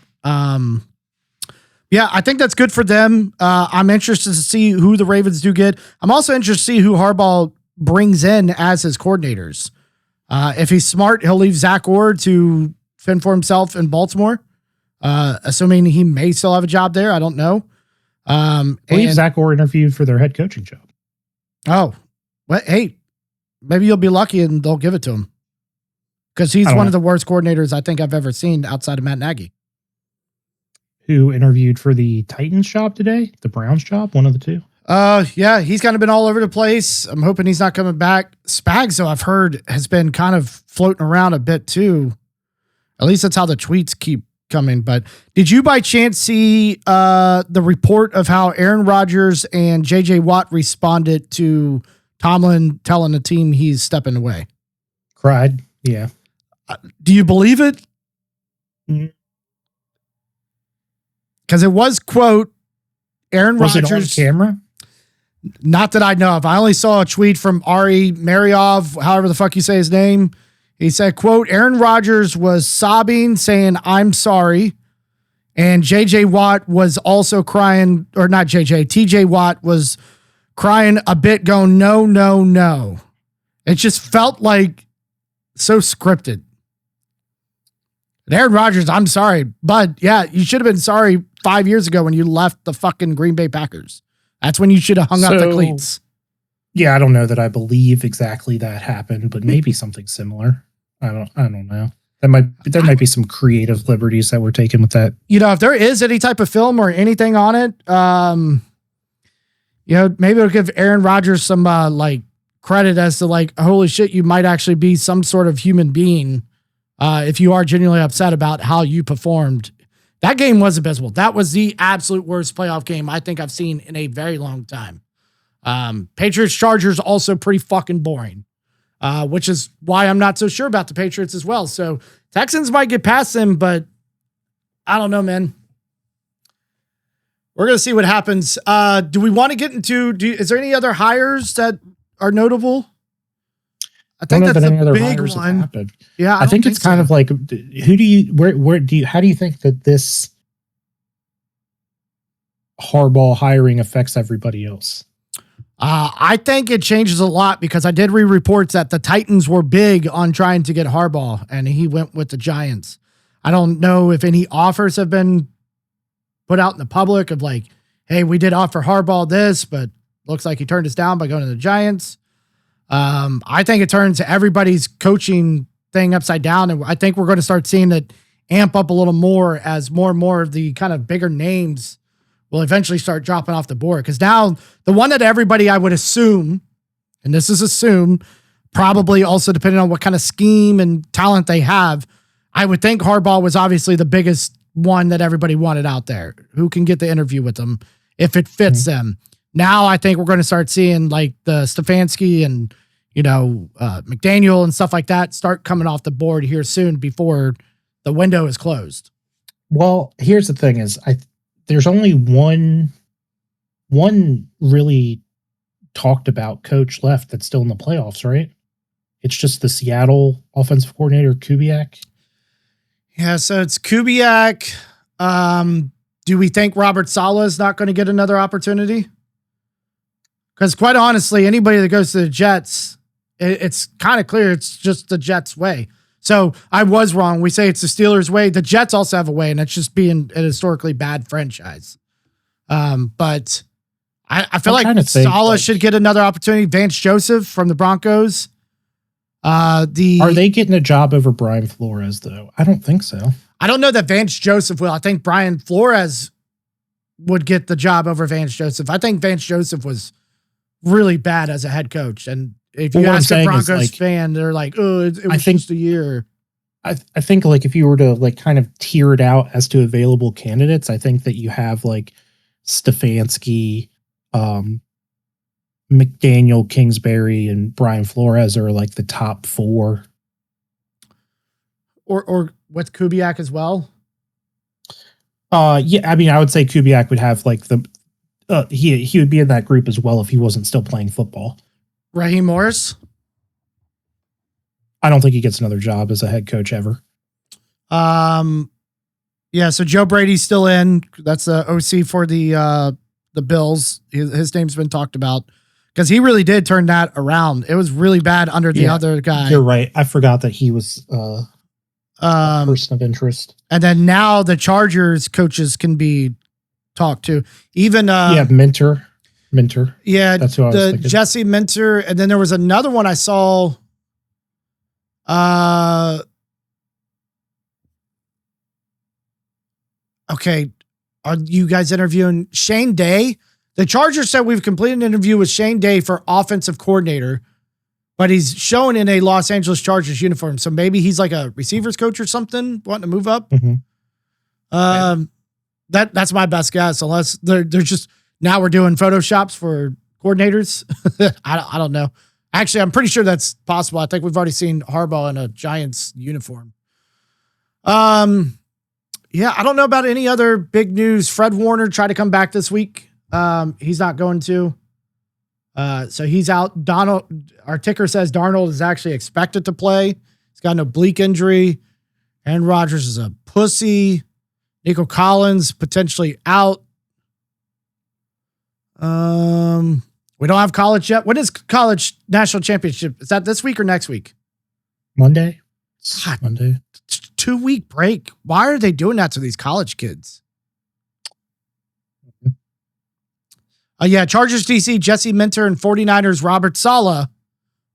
Yeah, I think that's good for them. I'm interested to see who the Ravens do get. I'm also interested to see who Harbaugh brings in as his coordinators. If he's smart, he'll leave Zach Orr to fend for himself in Baltimore. Assuming he may still have a job there. I don't know. I believe Zach Orr interviewed for their head coaching job. Oh, well, hey, maybe you'll be lucky and they'll give it to him. Because he's one of the worst coordinators I think I've ever seen outside of Matt Nagy. Who interviewed for the Titans job today? The Browns job? One of the 2? Yeah, he's kind of been all over the place. I'm hoping he's not coming back. Spags, though, I've heard, has been kind of floating around a bit too. At least that's how the tweets keep coming. But did you by chance see the report of how Aaron Rodgers and JJ Watt responded to Tomlin telling the team he's stepping away? Cried. Yeah. Do you believe it? Because it was, quote, Aaron Rodgers. Was it on camera? Not that I know of. I only saw a tweet from Ari Mariov, however the fuck you say his name. He said, quote, Aaron Rodgers was sobbing, saying, I'm sorry. And JJ Watt was also crying, or not JJ, TJ Watt was crying a bit, going, no, no, no. It just felt like so scripted. And Aaron Rodgers, I'm sorry, but yeah, you should have been sorry 5 years ago when you left the fucking Green Bay Packers. That's when you should have hung up the cleats. Yeah, I don't know that I believe exactly that happened, but maybe something similar. I don't know. There might be some creative liberties that were taken with that. If there is any type of film or anything on it, maybe it'll give Aaron Rodgers some credit as to holy shit, you might actually be some sort of human being if you are genuinely upset about how you performed. That game was abysmal. That was the absolute worst playoff game I think I've seen in a very long time. Patriots Chargers also pretty fucking boring, which is why I'm not so sure about the Patriots as well. So Texans might get past them, but I don't know, man. We're going to see what happens. Do we want to get into, is there any other hires that are notable? I think don't know that's that any the other big hires have one. happened. Yeah, I think it's kind of like, how do you think that this Harbaugh hiring affects everybody else? I think it changes a lot because I did read reports that the Titans were big on trying to get Harbaugh, and he went with the Giants. I don't know if any offers have been put out in the public of like, hey, we did offer Harbaugh this, but looks like he turned us down by going to the Giants. I think it turns everybody's coaching thing upside down, and I think we're going to start seeing it amp up a little more as more and more of the kind of bigger names will eventually start dropping off the board. Because now the one that everybody, I would assume, and this is assumed, probably also depending on what kind of scheme and talent they have, I would think Harbaugh was obviously the biggest one that everybody wanted out there. Who can get the interview with them if it fits them? Now I think we're going to start seeing like the Stefanski and, McDaniel and stuff like that start coming off the board here soon before the window is closed. Well, here's the thing is there's only one really talked about coach left that's still in the playoffs, right? It's just the Seattle offensive coordinator, Kubiak. Yeah, so it's Kubiak. Do we think Robert Saleh is not going to get another opportunity? Because quite honestly, anybody that goes to the Jets, it's kind of clear it's just the Jets' way. So I was wrong. We say it's the Steelers' way. The Jets also have a way, and it's just being a historically bad franchise. But I feel like Saleh should get another opportunity. Vance Joseph from the Broncos. Are they getting a job over Brian Flores, though? I don't think so. I don't know that Vance Joseph will. I think Brian Flores would get the job over Vance Joseph. I think Vance Joseph was really bad as a head coach. And if you ask a Broncos fan, they're like, oh, it was just a year. I think like if you were to like kind of tier it out as to available candidates, I think that you have like Stefanski, McDaniel, Kingsbury, and Brian Flores are like the top four. Or with Kubiak as well? Yeah, I mean, I would say Kubiak would have like he would be in that group as well if he wasn't still playing football. Raheem Morris? I don't think he gets another job as a head coach ever. Yeah, so Joe Brady's still in. That's the OC for the Bills. His name's been talked about because he really did turn that around. It was really bad under the other guy. You're right. I forgot that he was a person of interest. And then now the Chargers coaches can be talked to. Even Minter. Yeah, that's who I was thinking. Jesse Minter, and then there was another one I saw. Okay, are you guys interviewing Shane Day? The Chargers said we've completed an interview with Shane Day for offensive coordinator, but he's shown in a Los Angeles Chargers uniform. So maybe he's like a receivers coach or something, wanting to move up. Mm-hmm. That's my best guess, unless they're just now we're doing photoshops for coordinators. I don't know. Actually, I'm pretty sure that's possible. I think we've already seen Harbaugh in a Giants uniform. Yeah, I don't know about any other big news. Fred Warner tried to come back this week. He's not going to. So he's out. Our ticker says Darnold is actually expected to play. He's got an oblique injury. Aaron Rodgers is a pussy. Nico Collins potentially out. We don't have college yet. When is college national championship? Is that this week or next week? Monday. God, Monday. 2-week break. Why are they doing that to these college kids? Chargers DC, Jesse Minter, and 49ers Robert Saleh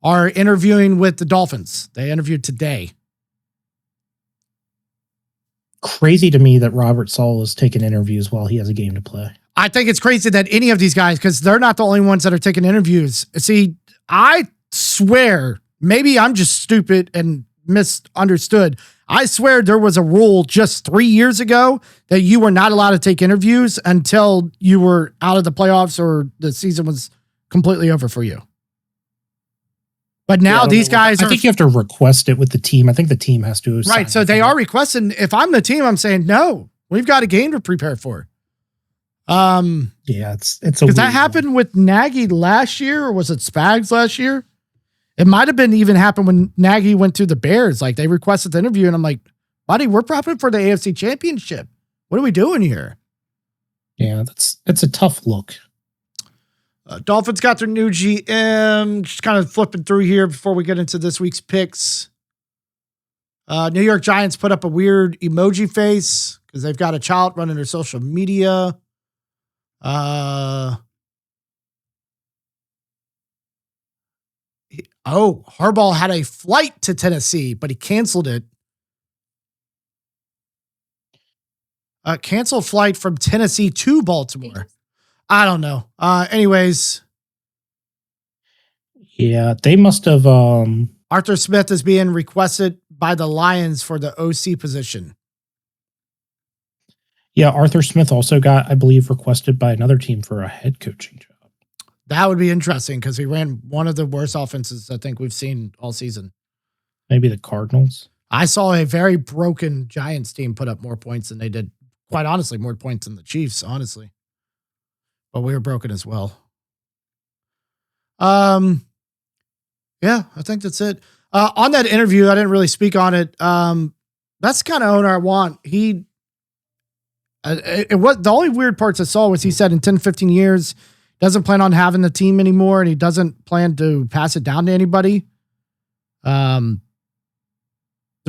are interviewing with the Dolphins. They interviewed today. Crazy to me that Robert Saleh is taking interviews while he has a game to play. I think it's crazy that any of these guys, because they're not the only ones that are taking interviews. See, I swear, maybe I'm just stupid and misunderstood. I swear there was a rule just 3 years ago that you were not allowed to take interviews until you were out of the playoffs or the season was completely over for you. But now these guys I think you have to request it with the team. I think the team has to. Right. So they are requesting. If I'm the team, I'm saying, no, we've got a game to prepare for. Yeah, it's because that happened with Nagy last year, or was it Spags last year? It might have been even happened when Nagy went to the Bears. Like they requested the interview and I'm like, buddy, we're prepping for the AFC Championship. What are we doing here? Yeah, it's a tough look. Dolphins got their new GM. Just kind of flipping through here before we get into this week's picks. New York Giants put up a weird emoji face because they've got a child running their social media. Harbaugh had a flight to Tennessee, but he canceled it. Canceled flight from Tennessee to Baltimore. I don't know. Anyways. Yeah, they must have. Arthur Smith is being requested by the Lions for the OC position. Yeah, Arthur Smith also got, I believe, requested by another team for a head coaching job. That would be interesting because he ran one of the worst offenses I think we've seen all season. Maybe the Cardinals. I saw a very broken Giants team put up more points than they did. Quite honestly, more points than the Chiefs, honestly. But we were broken as well. Yeah, I think that's it. On that interview, I didn't really speak on it. That's the kind of owner I want. It was the only weird parts I saw was he said in 10, 15 years, doesn't plan on having the team anymore, and he doesn't plan to pass it down to anybody. There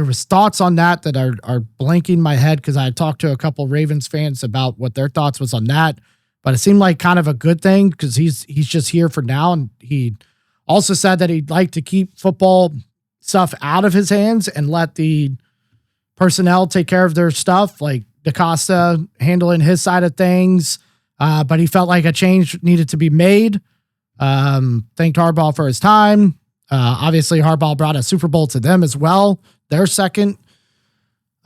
was thoughts on that are blanking my head because I talked to a couple Ravens fans about what their thoughts was on that, but it seemed like kind of a good thing because he's just here for now, and he also said that he'd like to keep football stuff out of his hands and let the personnel take care of their stuff, like DaCosta handling his side of things. But he felt like a change needed to be made. Thanked Harbaugh for his time. Obviously, Harbaugh brought a Super Bowl to them as well. Their second.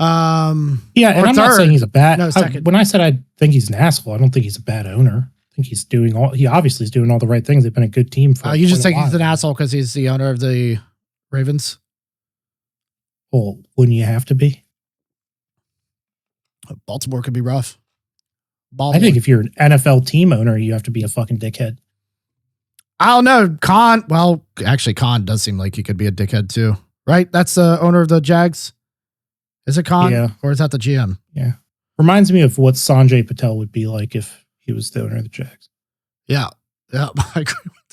Yeah, and I'm not saying he's a bad. No, second. When I said I think he's an asshole, I don't think he's a bad owner. I think he obviously is doing all the right things. They've been a good team for. You just think he's an asshole because he's the owner of the Ravens? Well, wouldn't you have to be? Baltimore could be rough. I think if you're an NFL team owner, you have to be a fucking dickhead. I don't know. Khan does seem like he could be a dickhead too, right? That's the owner of the Jags. Is it Khan? Yeah. Or is that the GM? Yeah. Reminds me of what Sanjay Patel would be like if he was the owner of the Jags. Yeah. Yeah. I agree with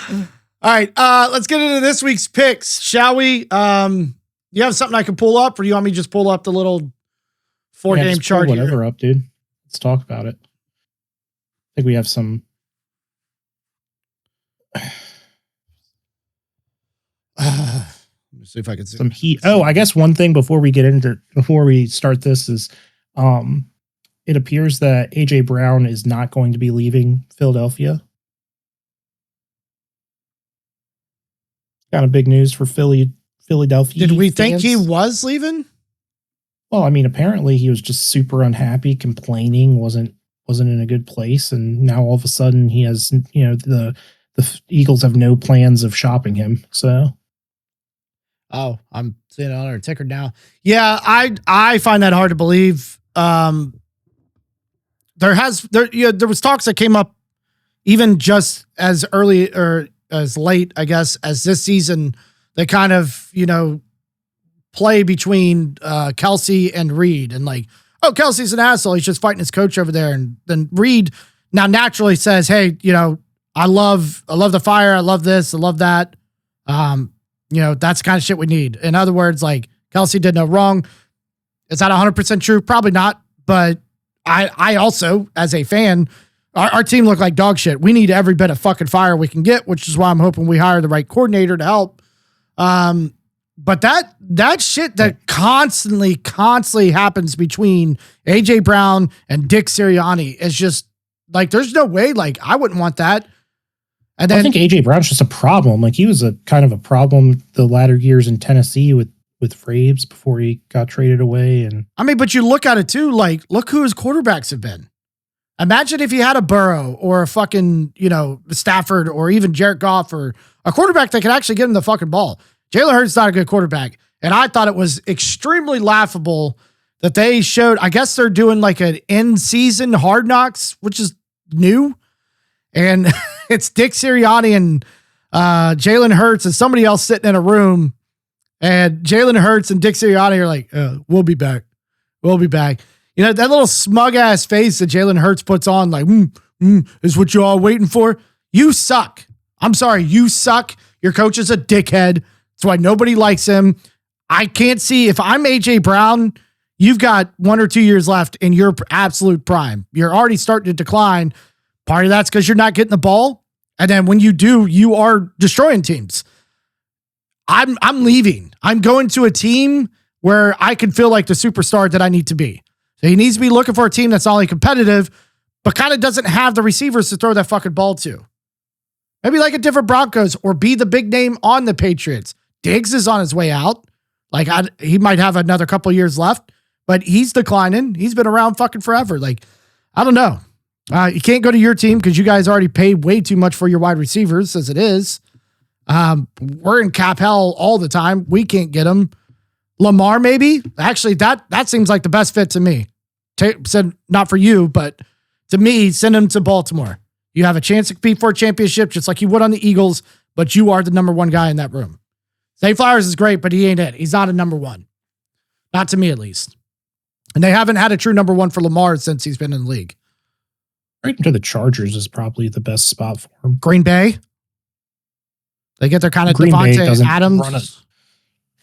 that. All right. Let's get into this week's picks, shall we? You have something I can pull up, or do you want me to just pull up the little 4-game chart? Whatever up, dude. Let's talk about it. I think we have some. Let me see if I can see some heat. Oh, I guess one thing before we start this is, it appears that AJ Brown is not going to be leaving Philadelphia. Kind of big news for Philadelphia. Did we think he was leaving? Well, I mean, apparently he was just super unhappy, complaining, wasn't in a good place, and now all of a sudden he has, the Eagles have no plans of shopping him. So, I'm seeing it on our ticker now. Yeah, I find that hard to believe. There was talks that came up even just as early or as late, I guess, as this season. They kind of, play between Kelsey and Reed, and like, oh, Kelsey's an asshole, he's just fighting his coach over there, and then Reed now naturally says, hey, I love the fire, I love this, I love that. That's the kind of shit we need. In other words, like, Kelsey did no wrong. Is that 100% true? Probably not, but I also, as a fan, our team looked like dog shit. We need every bit of fucking fire we can get, which is why I'm hoping we hire the right coordinator to help. But that shit that constantly happens between AJ Brown and Dick Sirianni is just like, there's no way, like, I wouldn't want that. And then I think AJ Brown's just a problem. Like, he was a kind of a problem the latter years in Tennessee with Vrabes before he got traded away. And I mean, but you look at it too, like, look who his quarterbacks have been. Imagine if he had a Burrow or a fucking, Stafford or even Jared Goff or a quarterback that could actually get him the fucking ball. Jalen Hurts is not a good quarterback. And I thought it was extremely laughable that they showed, I guess they're doing like an in-season Hard Knocks, which is new. And it's Dick Sirianni and Jalen Hurts and somebody else sitting in a room, and Jalen Hurts and Dick Sirianni are like, we'll be back. We'll be back. You know, that little smug ass face that Jalen Hurts puts on, like, is what you all waiting for? You suck. I'm sorry. You suck. Your coach is a dickhead. That's why nobody likes him. I can't see, if I'm AJ Brown, you've got 1 or 2 years left in your absolute prime. You're already starting to decline. Part of that's because you're not getting the ball. And then when you do, you are destroying teams. I'm leaving. I'm going to a team where I can feel like the superstar that I need to be. So he needs to be looking for a team that's not only competitive, but kind of doesn't have the receivers to throw that fucking ball to. Maybe like a different Broncos, or be the big name on the Patriots. Diggs is on his way out. Like, he might have another couple years left, but he's declining. He's been around fucking forever. Like, I don't know. You can't go to your team because you guys already paid way too much for your wide receivers as it is. We're in cap hell all the time. We can't get them. Lamar, maybe. Actually, that seems like the best fit to me. Said not for you, but to me, send him to Baltimore. You have a chance to compete for a championship just like you would on the Eagles, but you are the number one guy in that room. Zay Flowers is great, but he ain't it. He's not a number one. Not to me, at least. And they haven't had a true number one for Lamar since he's been in the league. Right into the Chargers is probably the best spot for him. Green Bay. They get their kind of Devontae Adams.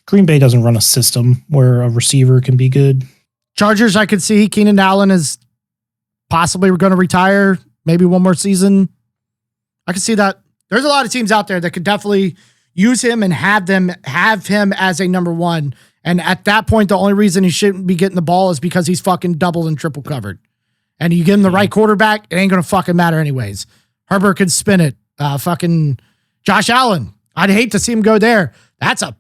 Green Bay doesn't run a system where a receiver can be good. Chargers, I could see Keenan Allen is possibly going to retire. Maybe one more season. I can see that. There's a lot of teams out there that could definitely use him and have him as a number one. And at that point, the only reason he shouldn't be getting the ball is because he's fucking double and triple covered. And you give him the right quarterback, it ain't going to fucking matter anyways. Herbert can spin it. Fucking Josh Allen. I'd hate to see him go there. That's a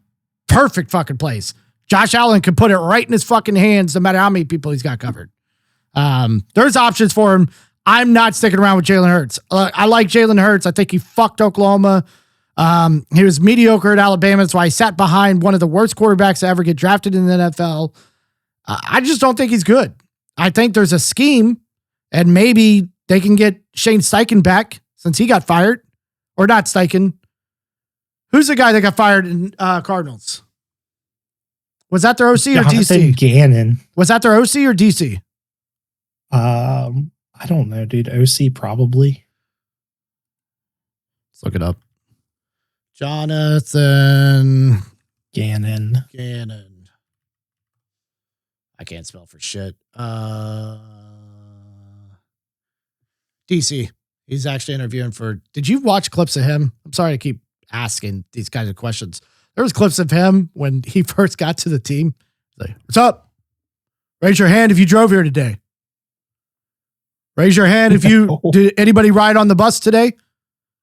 perfect fucking place. Josh Allen can put it right in his fucking hands no matter how many people he's got covered. There's options for him. I'm not sticking around with Jalen Hurts. I like Jalen Hurts. I think he fucked Oklahoma. He was mediocre at Alabama. That's why he sat behind one of the worst quarterbacks to ever get drafted in the NFL. I just don't think he's good. I think there's a scheme, and maybe they can get Shane Steichen back since he got fired. Or not Steichen. Who's the guy that got fired in Cardinals? Was that their OC or DC? Gannon. Was that their OC or DC? I don't know, dude. OC probably. Let's look it up. Jonathan Gannon. I can't spell for shit. DC. He's actually interviewing for. Did you watch clips of him? I'm sorry to keep asking these kinds of questions. There was clips of him when he first got to the team. Like, what's up? Raise your hand if you drove here today. Raise your hand if you did anybody ride on the bus today?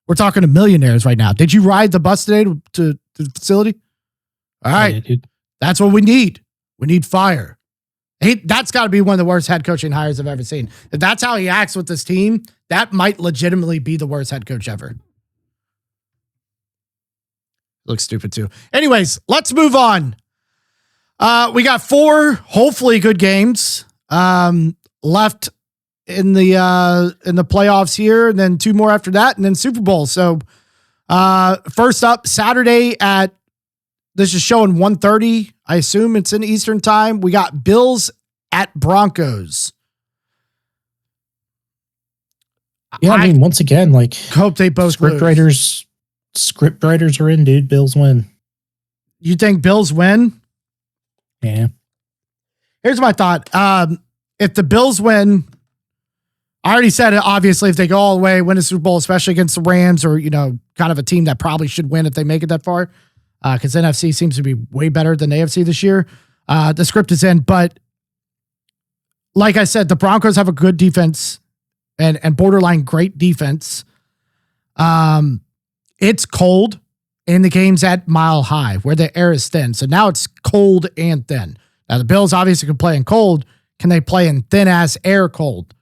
We're talking to millionaires right now. Did you ride the bus today to the facility? All right. Yeah, dude. That's what we need. We need fire. That's got to be one of the worst head coaching hires I've ever seen. If that's how he acts with this team, that might legitimately be the worst head coach ever. Looks stupid too. Anyways, let's move on. We got 4 hopefully good games left in the playoffs here, and then 2 more after that, and then Super Bowl. So first up, Saturday at, this is showing 1:30. I assume it's in Eastern time. We got Bills at Broncos. Yeah, I mean, once again, like, hope they both script writers are in, dude. Bills win. You think Bills win? Yeah. Here's my thought. If the Bills win, I already said it, obviously, if they go all the way, win a Super Bowl, especially against the Rams, or, kind of a team that probably should win if they make it that far, because NFC seems to be way better than AFC this year. The script is in, but like I said, the Broncos have a good defense and borderline great defense. It's cold, and the game's at Mile High, where the air is thin. So now it's cold and thin. Now, the Bills obviously can play in cold. Can they play in thin-ass air cold?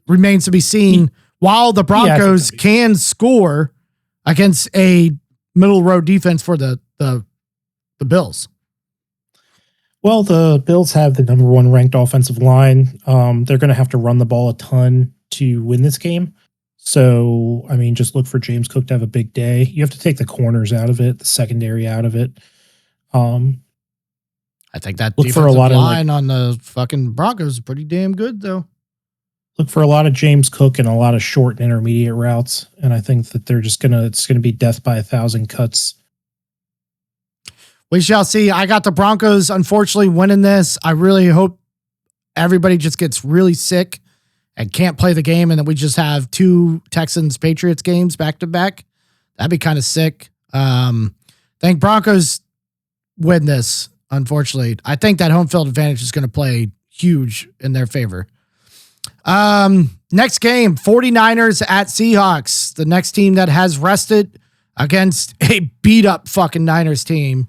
Remains to be seen. While the Broncos can score against a middle road defense for the Bills. Well, the Bills have the number 1 ranked offensive line. They're going to have to run the ball a ton to win this game. So, I mean, just look for James Cook to have a big day. You have to take the corners out of it, the secondary out of it. I think that look for a lot line on the fucking Broncos is pretty damn good, though. Look for a lot of James Cook and a lot of short and intermediate routes, and I think that it's gonna be death by 1,000 cuts. We shall see. I got the Broncos, unfortunately, winning this. I really hope everybody just gets really sick and can't play the game, and then we just have 2 Texans-Patriots games back to back. That'd be kind of sick. Think Broncos win this, unfortunately. I think that home field advantage is going to play huge in their favor. Next game, 49ers at Seahawks. The next team that has rested against a beat-up fucking Niners team.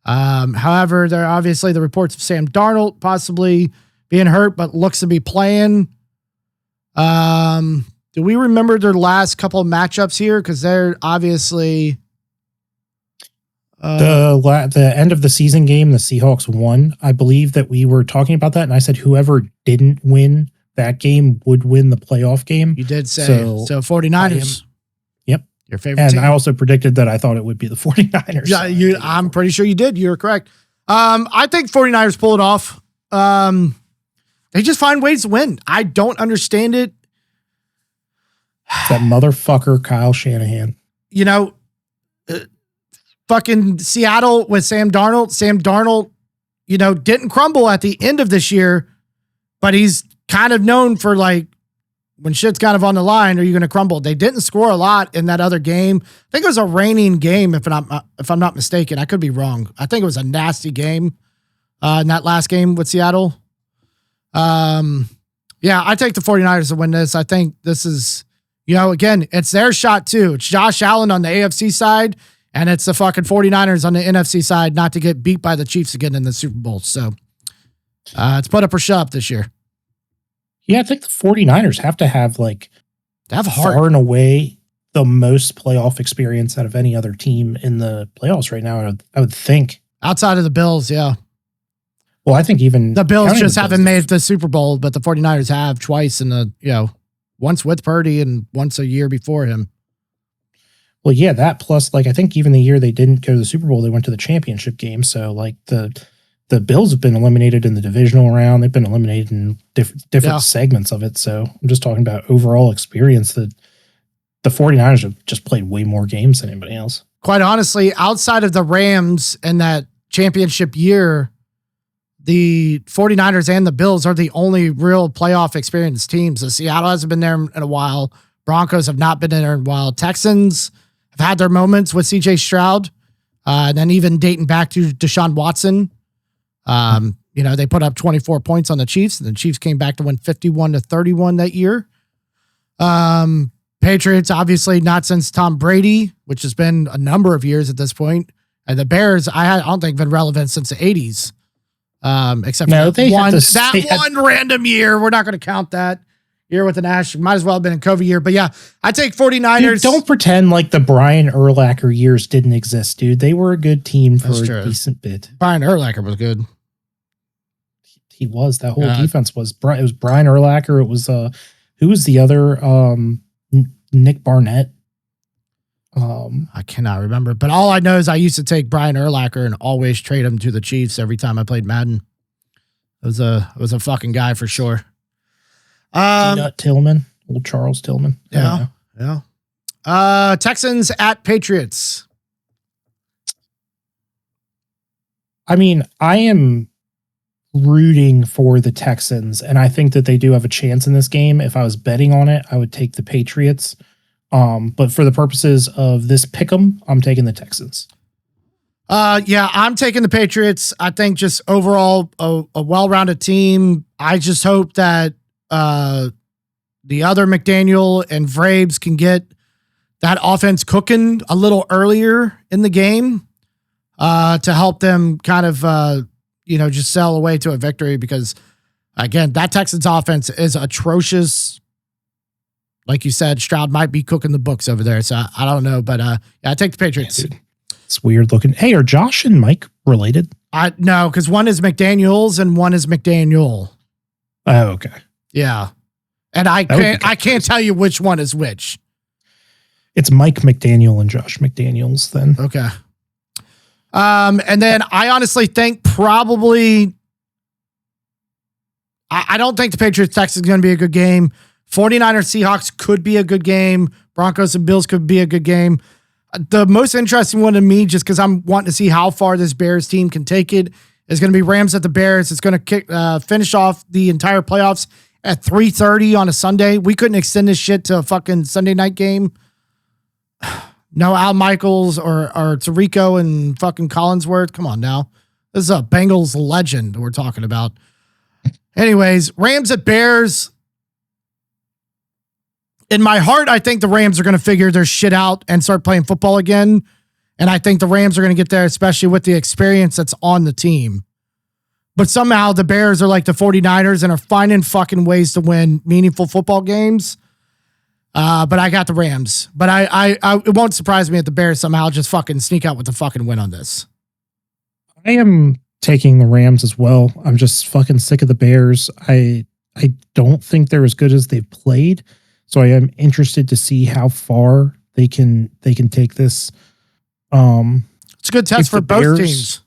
However, there are obviously the reports of Sam Darnold possibly being hurt, but looks to be playing. Do we remember their last couple of matchups here? Because they're obviously the end of the season game, the Seahawks won. I believe that we were talking about that, and I said whoever didn't win that game would win the playoff game. You did say so 49ers. Yep. Your favorite and team. I also predicted that I thought it would be the 49ers. Yeah, I'm pretty sure you did. You're correct. I think 49ers pull it off. They just find ways to win. I don't understand it. It's that motherfucker Kyle Shanahan. You know, fucking Seattle with Sam Darnold. Sam Darnold, you know, didn't crumble at the end of this year, but he's kind of known for like when shit's kind of on the line, are you going to crumble? They didn't score a lot in that other game. I think it was a raining game, if I'm not mistaken. I could be wrong. I think it was a nasty game in that last game with Seattle. Yeah, I take the 49ers to win this. I think this is, you know, again, it's their shot too. It's Josh Allen on the AFC side, and it's the fucking 49ers on the NFC side not to get beat by the Chiefs again in the Super Bowl. So it's put up or shut up this year. Yeah, I think the 49ers have to have like far and away the most playoff experience out of any other team in the playoffs right now. I would think. Outside of the Bills, yeah. Well, I think even the Bills just haven't made the Super Bowl, but the 49ers have twice in the, you know, once with Purdy and once a year before him. Well, yeah, that plus like I think even the year they didn't go to the Super Bowl, they went to the championship game. So like the Bills have been eliminated in the divisional round. They've been eliminated in different segments of it. So I'm just talking about overall experience that the 49ers have just played way more games than anybody else. Quite honestly, outside of the Rams and that championship year, the 49ers and the Bills are the only real playoff experienced teams. The Seattle hasn't been there in a while. Broncos have not been there in a while. Texans have had their moments with CJ Stroud. And then even dating back to Deshaun Watson. You know, they put up 24 points on the Chiefs, and the Chiefs came back to win 51-31 that year. Patriots, obviously not since Tom Brady, which has been a number of years at this point. And the Bears, I don't think have been relevant since the 80s. Except for that one random year. We're not going to count that year with the National. Might as well have been a COVID year. But yeah, I take 49ers. Dude, don't pretend like the Brian Urlacher years didn't exist, dude. They were a good team for a decent bit. Brian Urlacher was good. He was. That whole defense was. It was Brian Urlacher. It was who was the other? Nick Barnett. I cannot remember, but all I know is I used to take Brian Urlacher and always trade him to the Chiefs every time I played Madden. It was a fucking guy for sure. Tillman, old Charles Tillman. Yeah. Texans at Patriots. I mean, I am rooting for the Texans, and I think that they do have a chance in this game. If I was betting on it, I would take the Patriots. But for the purposes of this pick'em, I'm taking the Texans. Yeah, I'm taking the Patriots. I think just overall a well-rounded team. I just hope that the other McDaniel and Vrabes can get that offense cooking a little earlier in the game to help them kind of just sail away to a victory, because again, that Texans offense is atrocious. Like you said, Stroud might be cooking the books over there. So I don't know, but yeah, I take the Patriots. Yeah, it's weird looking. Hey, are Josh and Mike related? No, because one is McDaniels and one is McDaniel. Oh, okay. Yeah. And I can't tell you which one is which. It's Mike McDaniel and Josh McDaniels then. Okay. And then I honestly think probably I don't think the Patriots Texans is going to be a good game. 49ers Seahawks could be a good game. Broncos and Bills could be a good game. The most interesting one to me, just because I'm wanting to see how far this Bears team can take it, is going to be Rams at the Bears. It's going to finish off the entire playoffs at 3:30 on a Sunday. We couldn't extend this shit to a fucking Sunday night game. No Al Michaels or Tarico and fucking Collinsworth. Come on now. This is a Bengals legend we're talking about. Anyways, Rams at Bears. In my heart, I think the Rams are going to figure their shit out and start playing football again. And I think the Rams are going to get there, especially with the experience that's on the team. But somehow the Bears are like the 49ers and are finding fucking ways to win meaningful football games. But I got the Rams. But I it won't surprise me if the Bears somehow just fucking sneak out with the fucking win on this. I am taking the Rams as well. I'm just fucking sick of the Bears. I don't think they're as good as they've played. So I am interested to see how far they can take this. It's a good test for both teams.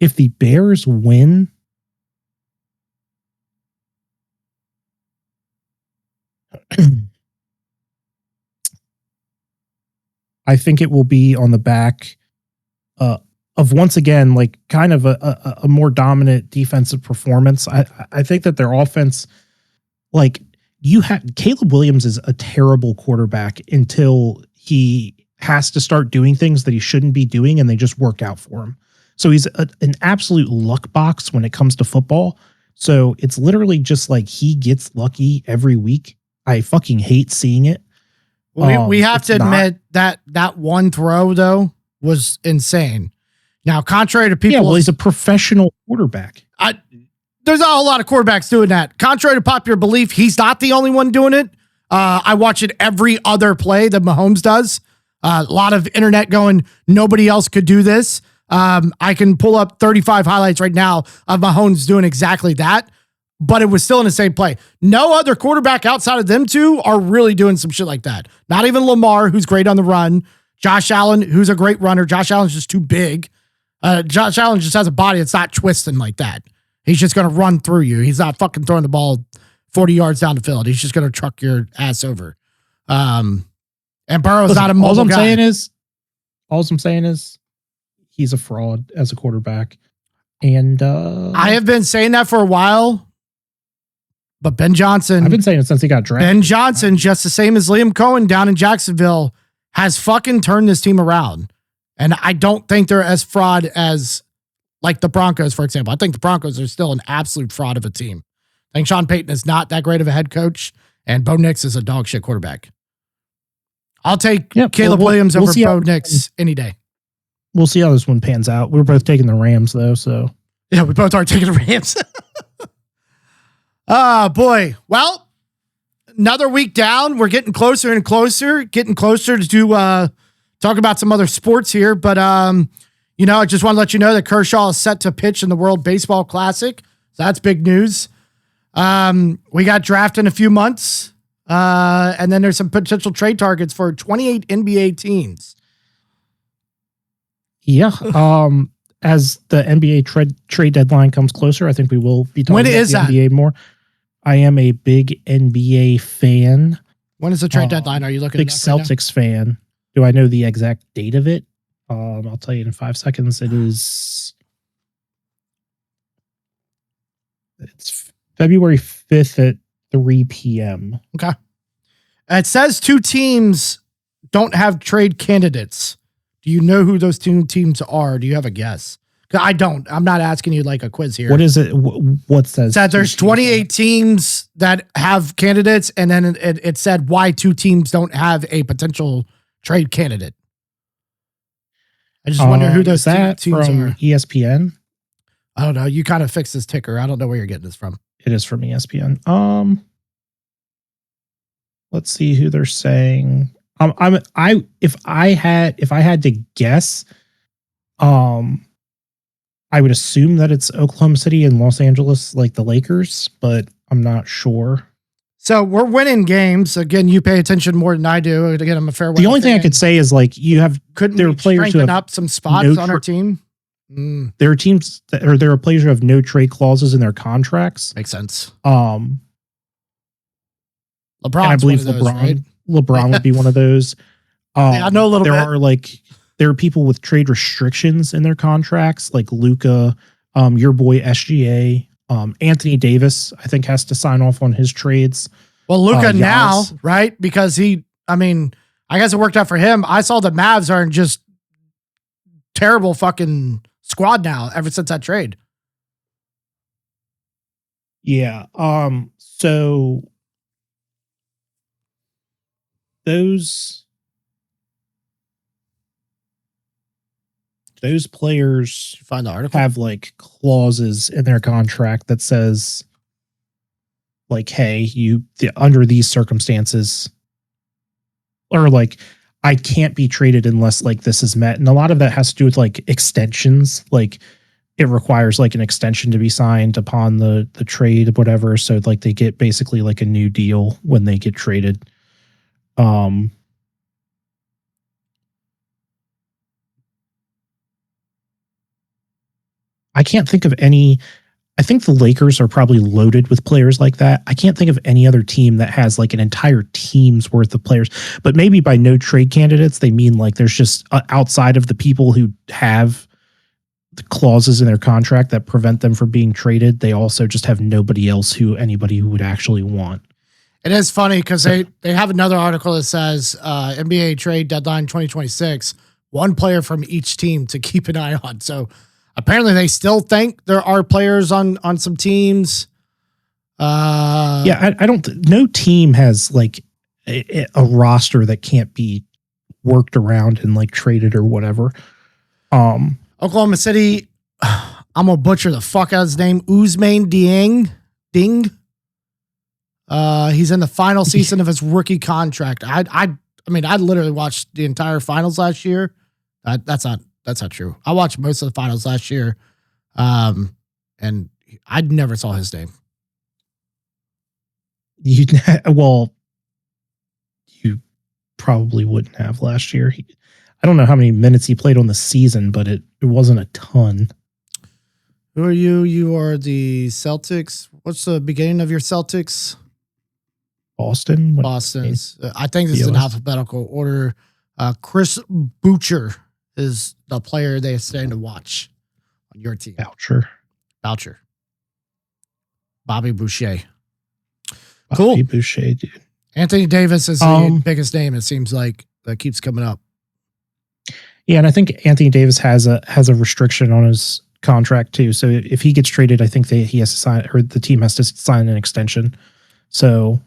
If the Bears win, I think it will be on the back of once again, like kind of a more dominant defensive performance. I think that their offense, like Caleb Williams is a terrible quarterback until he has to start doing things that he shouldn't be doing and they just work out for him. So he's an absolute luck box when it comes to football. So it's literally just like he gets lucky every week. I fucking hate seeing it. We have to admit that one throw though was insane. Now, contrary to people, well, he's a professional quarterback. There's not a lot of quarterbacks doing that. Contrary to popular belief, he's not the only one doing it. I watch it every other play that Mahomes does. A lot of internet going, nobody else could do this. I can pull up 35 highlights right now of Mahomes doing exactly that, but it was still in the same play. No other quarterback outside of them two are really doing some shit like that. Not even Lamar, who's great on the run. Josh Allen, who's a great runner. Josh Allen's just too big. Josh Allen just has a body that's not twisting like that. He's just going to run through you. He's not fucking throwing the ball 40 yards down the field. He's just going to truck your ass over. And Burrow's not a mobile guy. All I'm saying is he's a fraud as a quarterback. And I have been saying that for a while. But Ben Johnson, I've been saying it since he got drafted. Ben Johnson, just the same as Liam Cohen down in Jacksonville, has fucking turned this team around. And I don't think they're as fraud as like the Broncos, for example. I think the Broncos are still an absolute fraud of a team. I think Sean Payton is not that great of a head coach, and Bo Nix is a dog shit quarterback. I'll take Caleb Williams over Bo Nix any day. We'll see how this one pans out. We're both taking the Rams, though. So yeah, we both are taking the Rams. Boy. Well, another week down. We're getting closer and closer, to talk about some other sports here. But, I just want to let you know that Kershaw is set to pitch in the World Baseball Classic. So that's big news. We got drafted in a few months. And then there's some potential trade targets for 28 NBA teams. Yeah. As the NBA trade deadline comes closer, I think we will be talking about the NBA more. I am a big NBA fan. When is the trade deadline? Are you looking at big Celtics fan? Do I know the exact date of it? I'll tell you in 5 seconds. It's February 5th at 3 p.m. Okay. It says 2 teams don't have trade candidates. Do you know who those 2 teams are? Do you have a guess? I don't. I'm not asking you like a quiz here. What is it? What says? It said there's 28 teams that have candidates, and then it said why 2 teams don't have a potential trade candidate. I just wonder who those teams from are. ESPN? I don't know. You kind of fixed this ticker. I don't know where you're getting this from. It is from ESPN. Let's see who they're saying. If I had to guess, I would assume that it's Oklahoma City and Los Angeles, like the Lakers, but I'm not sure. So we're winning games. Again, you pay attention more than I do. Again, I'm a fair weather The only thing I fan. could say is like there are players who strengthen have up some spots on our team. There are teams there are players who have no trade clauses in their contracts. Makes sense. LeBron, I believe LeBron would be one of those. I know a little bit. There are people with trade restrictions in their contracts, like Luka, your boy SGA, Anthony Davis, I think has to sign off on his trades. Well, Luka now, right? Because I guess it worked out for him. I saw the Mavs are in just terrible fucking squad now ever since that trade. Yeah. So those players find the article have like clauses in their contract that says like, hey, under these circumstances, or like, I can't be traded unless like this is met. And a lot of that has to do with like extensions. Like it requires like an extension to be signed upon the trade, whatever. So like they get basically like a new deal when they get traded. I can't think of any. I think the Lakers are probably loaded with players like that. I can't think of any other team that has like an entire team's worth of players, but maybe by no trade candidates, they mean like there's just outside of the people who have the clauses in their contract that prevent them from being traded. They also just have anybody who would actually want. It is funny because they have another article that says NBA trade deadline 2026, one player from each team to keep an eye on. So apparently they still think there are players on some teams. I don't, no team has like a roster that can't be worked around and like traded or whatever. Oklahoma City, I'm going to butcher the fuck out of his name. Ousmane Dieng. He's in the final season of his rookie contract. I literally watched the entire finals last year. That's not true. I watched most of the finals last year. And I never saw his name. You probably wouldn't have last year. I don't know how many minutes he played on the season, but it wasn't a ton. Who are you? You are the Celtics. What's the beginning of your Celtics? Boston. Boston's. I think this is in alphabetical order. Chris Boucher is the player they are starting to watch on your team. Boucher. Bobby Boucher. Cool. Bobby Boucher, dude. Anthony Davis is the biggest name, it seems like, that keeps coming up. Yeah, and I think Anthony Davis has a restriction on his contract too. So if he gets traded, I think he has to sign, or the team has to sign an extension. So,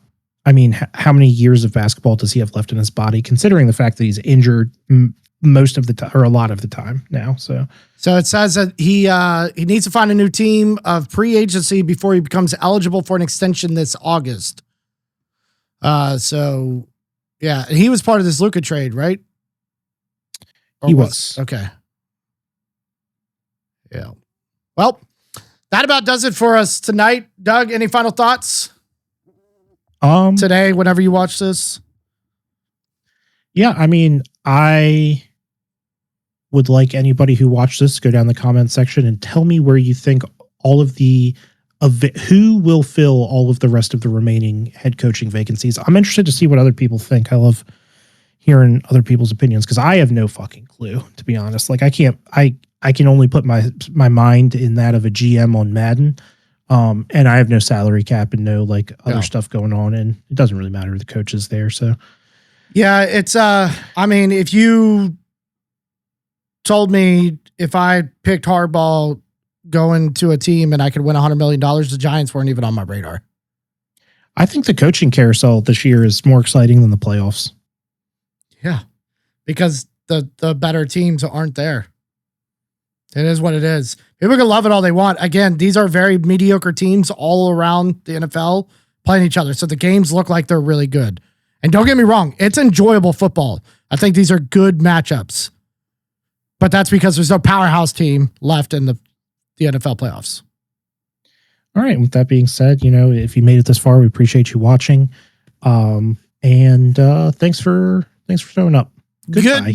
I mean, how many years of basketball does he have left in his body, considering the fact that he's injured most of the time, or a lot of the time now? So it says that he needs to find a new team of pre-agency before he becomes eligible for an extension this August. So yeah, he was part of this Luka trade, right? He was. Okay. Yeah. Well, that about does it for us tonight. Doug, any final thoughts? Today, whenever you watch this? Yeah, I mean, I would like anybody who watched this to go down the comment section and tell me where you think who will fill all of the rest of the remaining head coaching vacancies. I'm interested to see what other people think. I love hearing other people's opinions because I have no fucking clue, to be honest. Like I can only put my mind in that of a GM on Madden. And I have no salary cap and no like other stuff going on, and it doesn't really matter the coach is there. So yeah, it's I mean, if you told me if I picked Harbaugh going to a team and I could win $100 million, the Giants weren't even on my radar. I think the coaching carousel this year is more exciting than the playoffs. Yeah, because the better teams aren't there. It is what it is. People can love it all they want. Again, these are very mediocre teams all around the NFL playing each other. So the games look like they're really good. And don't get me wrong, it's enjoyable football. I think these are good matchups. But that's because there's no powerhouse team left in the NFL playoffs. All right. With that being said, if you made it this far, we appreciate you watching. And thanks for showing up. Goodbye.